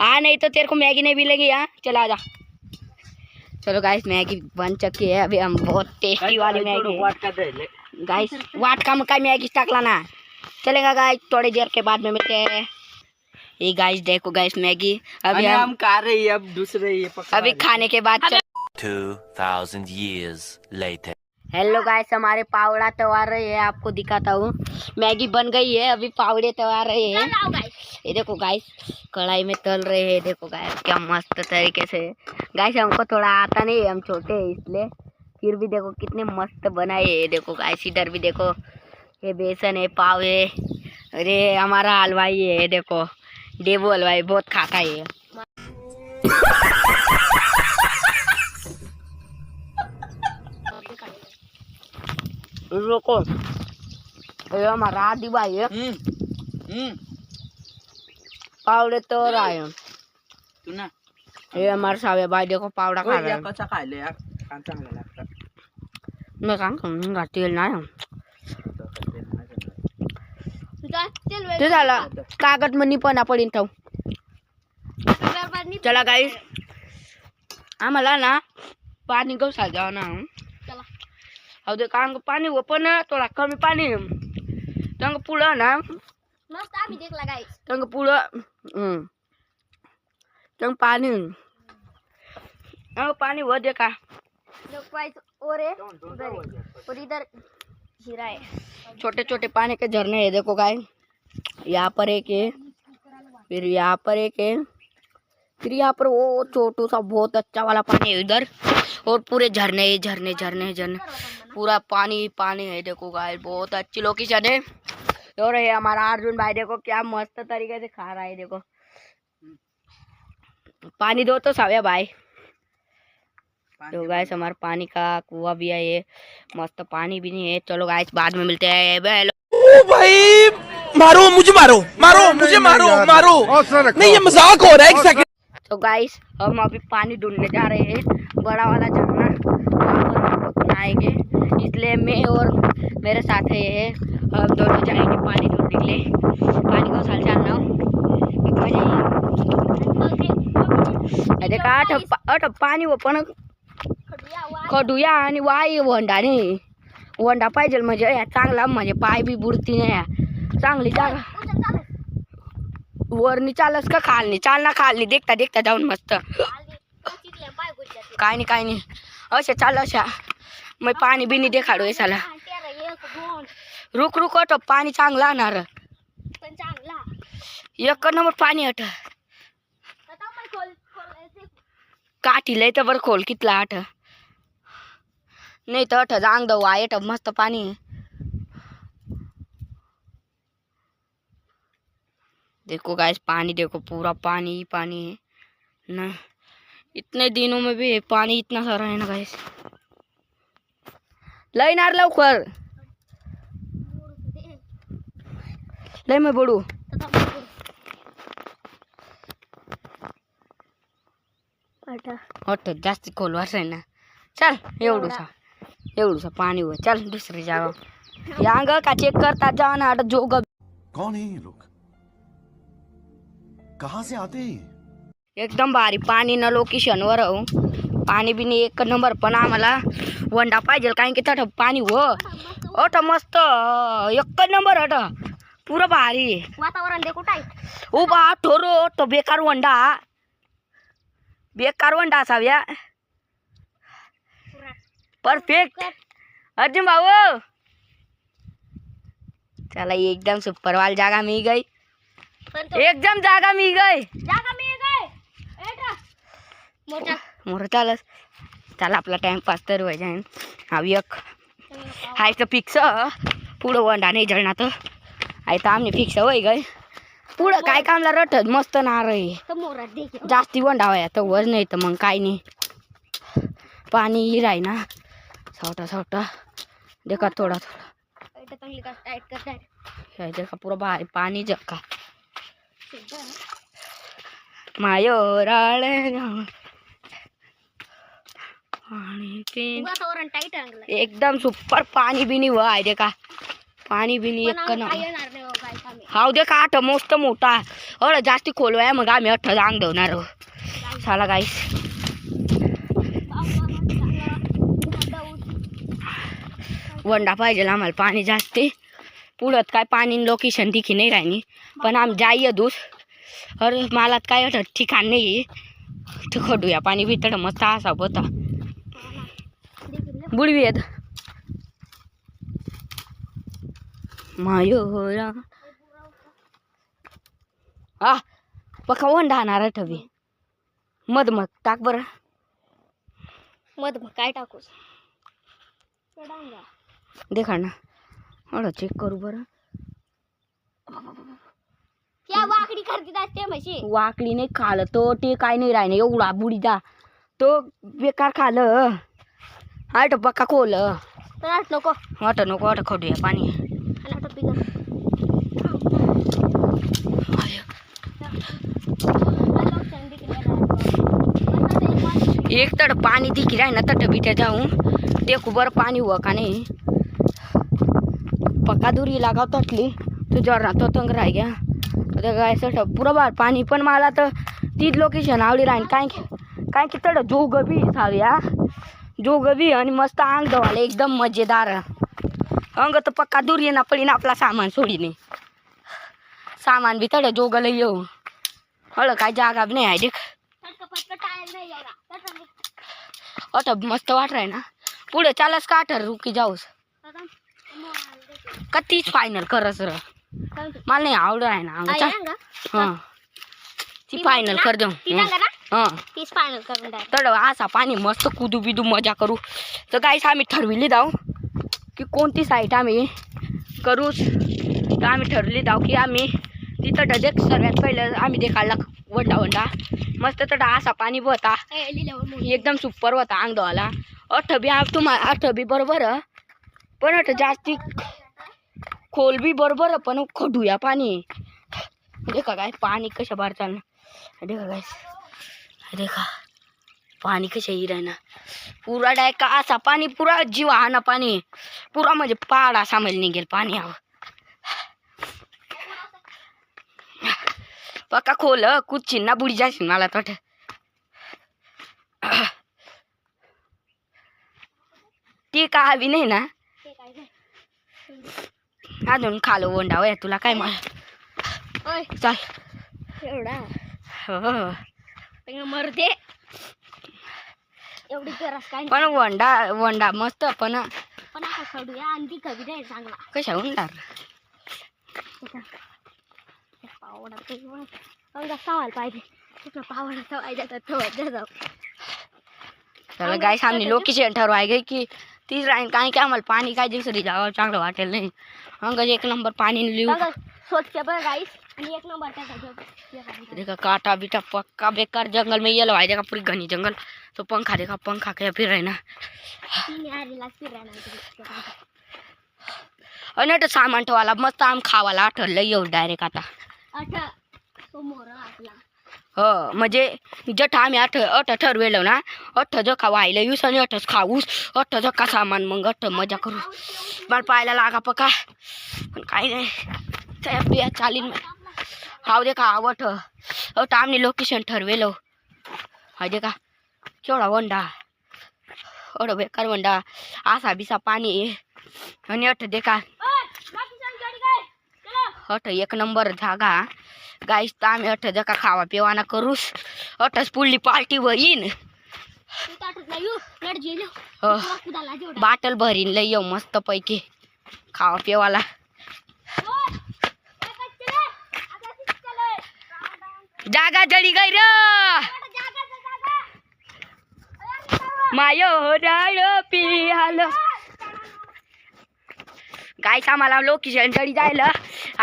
नहीं तो तेरे को मैगी नहीं मिलेगी यहाँ चला जा चलो गाइस मैगी बन चुकी है अभी हम बहुत टेस्टी वाली मैगी गाइस वाट का मकाई मैगी टाकला ना चलेगा गाइस थोड़ी देर के बाद में मिलते हैं ये गाइस देखो गाइस मैगी अभी हम खा रहे हैं अब दूसरे ये अभी खाने के बाद 2,000 years later. हेलो गाइस हमारे पावड़ा तैयार रहे हैं आपको दिखाता हूँ मैगी बन गई है अभी पावड़े तैयार रहे हैं ये देखो गाइस कढ़ाई में तल रहे हैं देखो गाइस क्या मस्त तरीके से गाइस हमको थोड़ा आता नहीं है हम छोटे हैं इसलिए फिर भी देखो कितने मस्त बनाए ये देखो गाइस इधर भी देखो ये बेसन है पाव है अरे हमारा हलवाई है देखो डेबू हलवाई बहुत खाता है रुको ये हमारा आदि भाई है पावड़े तो रहा है तू ना ये हमारे सावे भाई देखो पावड़ा खा रहा है कसा खायले यार चांगला लागतं मैं काम करूँगा तेल ना ते झाला कागद मनी पण पडीन ठेव चला गाईस आम्हाला ना पाणी गवसा जाऊ ना अहो ते कांग पाणी हो पण थोडा कमी पाणी तंग पुढं ना मस्त आम्ही देखला गाइस तंग पुढं तंग पाणी पाणी हो दे का लोग गाइस और है और इधर हीरा है छोटे छोटे पानी के झरने है देखो गाइस यहाँ पर एक है फिर यहाँ पर एक है फिर यहाँ पर वो छोटू सा बहुत अच्छा वाला पानी है इधर और पूरे झरने झरने झरने झरने पूरा पानी पानी है देखो गाइस बहुत अच्छी लोकेशन है और ये हमारा अर्जुन भाई देखो क्या मस्त तरीके से खा रहा है देखो पानी दो तो सावे भाई तो गाइस हमारा पानी का कुआं भी है ये, मस्त पानी भी नहीं है। चलो गाइस बाद में मिलते हैं। भाई मारो मुझे, मारो मारो मुझे, मारो मारो, नहीं ये मजाक हो रहा है, एक सेकंड। तो गाइस हम अभी पानी ढूंढने जा रहे हैं, बड़ा वाला झरना, वहाँ पर हम लोग नहाएंगे। इसलिए मैं और मेरे साथ है ये, हम दोनों जाएंगे पानी ढूंढने के लिए। पानी को साल चलना देखा पाणी पण खडूया आणि वाई वंडा नाही, वंडा पाहिजे म्हणजे चांगला, म्हणजे पाय बी बुडती नाही, चांगली जागा। वरनी चालस का खालनी, चाल ना खालनी, देखता देखता जाऊन मस्त काय नाही अशा चाल अशा मग पाणी बिनी देखाडो याला। रुक रुक अट पाणी चांगलं आणणार, एक नंबर पाणी अट काठी लय तर बरं खोल कितला आठ नाही तर अठ जांग दवा येट मस्त पाणी। देखो गाइस पानी देखो, पूरा पानी ही पानी है ना, इतने दिनों में भी पानी इतना सारा है ना गाइस। लयनार लवकर लय मैं बडू हट जास्त खोल वाचाय ना, चल एवढूसा पाणी हुआ, चल दुसरी जागा यांग का चेक करता जा ना आता जोग। कौन है ये लोग, कहाँ से आते हैं? एकदम भारी पाणी न लोकेशन वर हो, पाणी बी नाही एक नंबर, पण आम्हाला वंडा पाहिजे कारण की तट पाणी हो अट मस्त एक नंबर अट पुरं भारी वातावरण देखो टाईट उभा ठोरो तो बेकार वंडा असाव्या परफेक्ट अर्जुन भाऊ। चला एकदम सुपर वाल जागा मिल गई, एकदम जागा मिल गई मोर चालस। चला आपला टाइमपास तर व्हाय जाईन। हा एक हाय तर फिक्स, पुढं वंडा नाही जळणार तर आहे तर आम्ही फिक्स होय गय, पुढं काय कामला रटत मस्त नार जास्ती वंडा व्हाय तर वर नाही तर मग काय नाही, पाणी राही ना सावटा देखा थोडा देखा पूरा बाहेर पाणी जक्का मायोराळ वातावरण टाईट आहे एकदम सुपर पाणी बिनी वाय देखा, पाणी बिनी एक हाव देखा आठ मस्त मोठा अरे जास्ती खोलवाय मग आम्ही अठ्ठ जांग देणार चला गाईस। वंडा पाहिजे आम्हाला पाणी जास्ती, पुढं काय पाणी लोकेशन दिखी नाही राहिनी, पण आम्ही जाईय दूस अरे मला काय अठ ठिकाण नाही तर खडूया पाणी भितड मस्त असा होता बुडवी येत मायोरा हा पक्का वंडा आणणार ठवी मध टाक बरं मध काय टाकू देखा ना अरे चेक करू बरं, क्या वाकडी करती असते म्हशी वाकडी नाही खाल तो ते काय नाही राहिने एवढा बुडीदा तो बेकार खाल आठ पक्का खोल तर आठ नको नको खडूया पाणी एक तड पानी दिख रहा है ना तट बीते जाऊं देखो बर पानी हुआ का नहीं, पक्का दूरी लगाव तटली तो जरा तो तंग रह गया ऐसा पूरा बार पाणी पण मला तर तीच लोकेशन आवडी राहीन काय की तड जोग बी साव्या जोग बी आणि मस्त अंग दवाले एकदम मजेदार अंग तर पक्का दूर ये ना पडी ना आपला सामान सोडीने सामान बी तड जोगला येऊ हळ काय जागा बी नाही आहे देख अट मस्त वाट रहा है ना पुढे चालस का आठर रुकी जाऊस का तीच फायनल करस र मला नाही आवड आहे ना हां ती फायनल कर देऊ हां तीच फायनल करून द्या तड असा पाणी मस्त कुदू बिदू मजा करू तर गाईस आम्ही ठरविली जाऊ की कोणती साईट आम्ही करूच, तर आम्ही ठरवली जाऊ की आम्ही तिथं देख सर्वात पहिलं आम्ही देखायला वंडा मस्त तर असा पाणी होता एकदम सुपर होता अंग धुवायला. बी तुम्हाला बी बरोबर पण जास्ती खोल बी बरोबर पण खडूया पाणी. देखा काय पाणी कशा बाहेर चालणार. देखा काय देखा पाणी कशा हिरायना पुरा डायरेक्ट असा पाणी पुरा जीव हा ना पाणी पुरा म्हणजे पाडा सामेल निघेल पाणी. हवं पक्का खोल कुदशील ना बुडी जाशील मला तर. ती का हवी नाही ना अजून खालो वंडा वय तुला काय मला चल एवढा हो मरते एवढी गरज काय पण वंडा मस्त पण पण आता खडूया आणि ती कवी नाही चांगला कशा होणार. पावडा सवाल पाहिजे पावडा सवायचा जाऊ. चला गाय सामने लोकेशन ठरवाय गे की तीच राहील काय की आम्हाला पाणी काय दिवशी जावं चांगलं वाटेल नाही. अंगज एक नंबर पाणी लिहू स्वच्छ बघ गाईस आणि एक नंबर त्याचा देखा काटा बिटा पक्का बेकार जंगल में ये लवाई देखा पूरी घनी जंगल. तो पंखा देखा पंखा क्या फिर रहे ना आणि तो सामान ठेवायला मस्त आम खावाला ठरलं येऊ डायरेक्ट आता. हो म्हणजे जठ आम्ही अठ ठरवेलो ना अठ जो खावायला येऊस आणि अठच खाऊस अठ जो का सामान मग अठ मजा करू. मला पाहायला लागा पका पण काही नाही बिया चालीन हाव देखा आवट अठ आम्ही लोकेशन ठरवेलो. हा देखा केवढा वंडा एवढं बेकार वंडा असा बिसा पाणी आणि अठ देखा अठ एक नंबर जागा गाईस. तर आम्ही अठ जका खावा पिवाना करूस अठच पुढली पार्टी होईन. बाटल भरीन लय येऊ मस्त पैकी खावा पिवाला. जागा जडी गई र मायो राळ पिहाल गाईस आम्हाला लोकेशन जडी जायला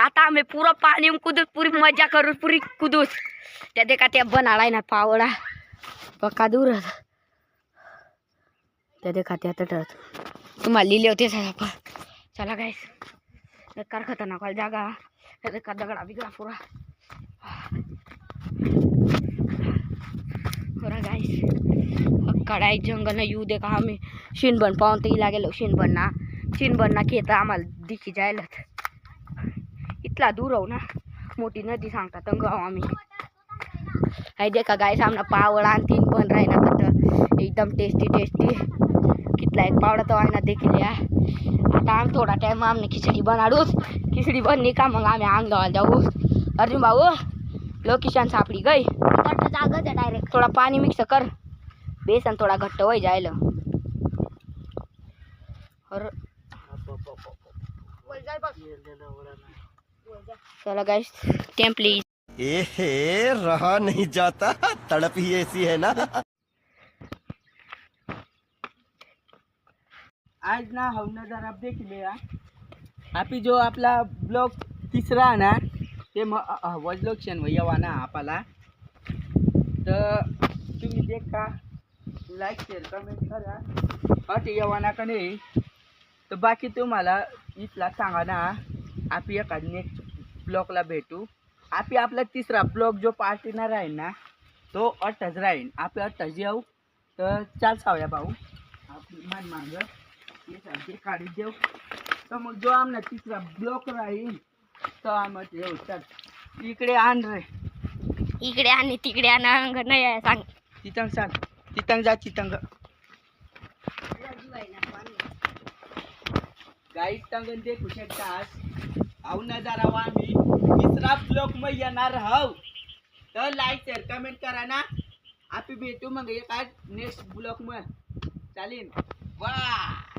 आता आम्ही पुरं पाणी कुदूस पुरी मजा करू पुरी कुदूस. त्या देखा त्या बनालाय ना पावडा पक्का दूर त्या देखा त्या तटत तुम्हाला लिहिले होते साहेब. चला गाईस बेकार खतरनाक वाली जागा देखा दगडा बिगडा पुरा गाईस कडाई जंगल येऊ दे का आम्ही शिनबन पाहून तरी लागेल शिनबन खेत आम्हाला दिखी जायला इथला दूर हो ना मोठी नदी सांगतात गाव आम्ही. आहे देखा गाय सामना पावडा आणि तीन पण राहिना तर एकदम टेस्टी कितला एक पावडा तो आहे ना देखील या. आता आम्ही थोडा टाइम आमने खिचडी बनाडूच खिचडी बनली का मग आम्ही अंग धुवायला जाऊ. अर्जुन भाऊ लोकेशन सापडी गई जागा डायरेक्ट थोडा पाणी मिक्स कर बेसन थोडा घट्ट होई जायला. और चलो गाइस टेम प्लीज. रहा नहीं जाता तड़प ही ऐसी है ना. आज ना हम नजर आप देख लिया आपी जो आपला ब्लॉग तिसरा आहे ना ते वज लोकेशन भैया ना आपला तर तुम्ही देखा लाईक शेअर कमेंट करा अट येवाना का नाही. तर बाकी तुम्हाला इथला सांगा ना आपी एका नेक्स्ट ब्लॉगला भेटू. आपी आपला तिसरा ब्लॉग जो पार्टनर राहील ना तो 28 राहील. आपली 28 येऊ तर चाल सावया भाऊ आपली मान मांग ते काढी देऊ. तर मग जो आमना तिसरा ब्लॉग राहील तो आम्हाला येऊ. चल इकडे आण रे इकडे आणि तिकडे आणि नाही सांग चितंग सांग चितंग जा चितंग गाईस तंगन देखू शकतात आऊ नजारा आम्ही तिसरा ब्लॉग मध्ये येणार हाव. तर लाईक शेअर कमेंट करा ना. आपण भेटू मग एका नेक्स्ट ब्लॉग मध्ये चालेल. वाह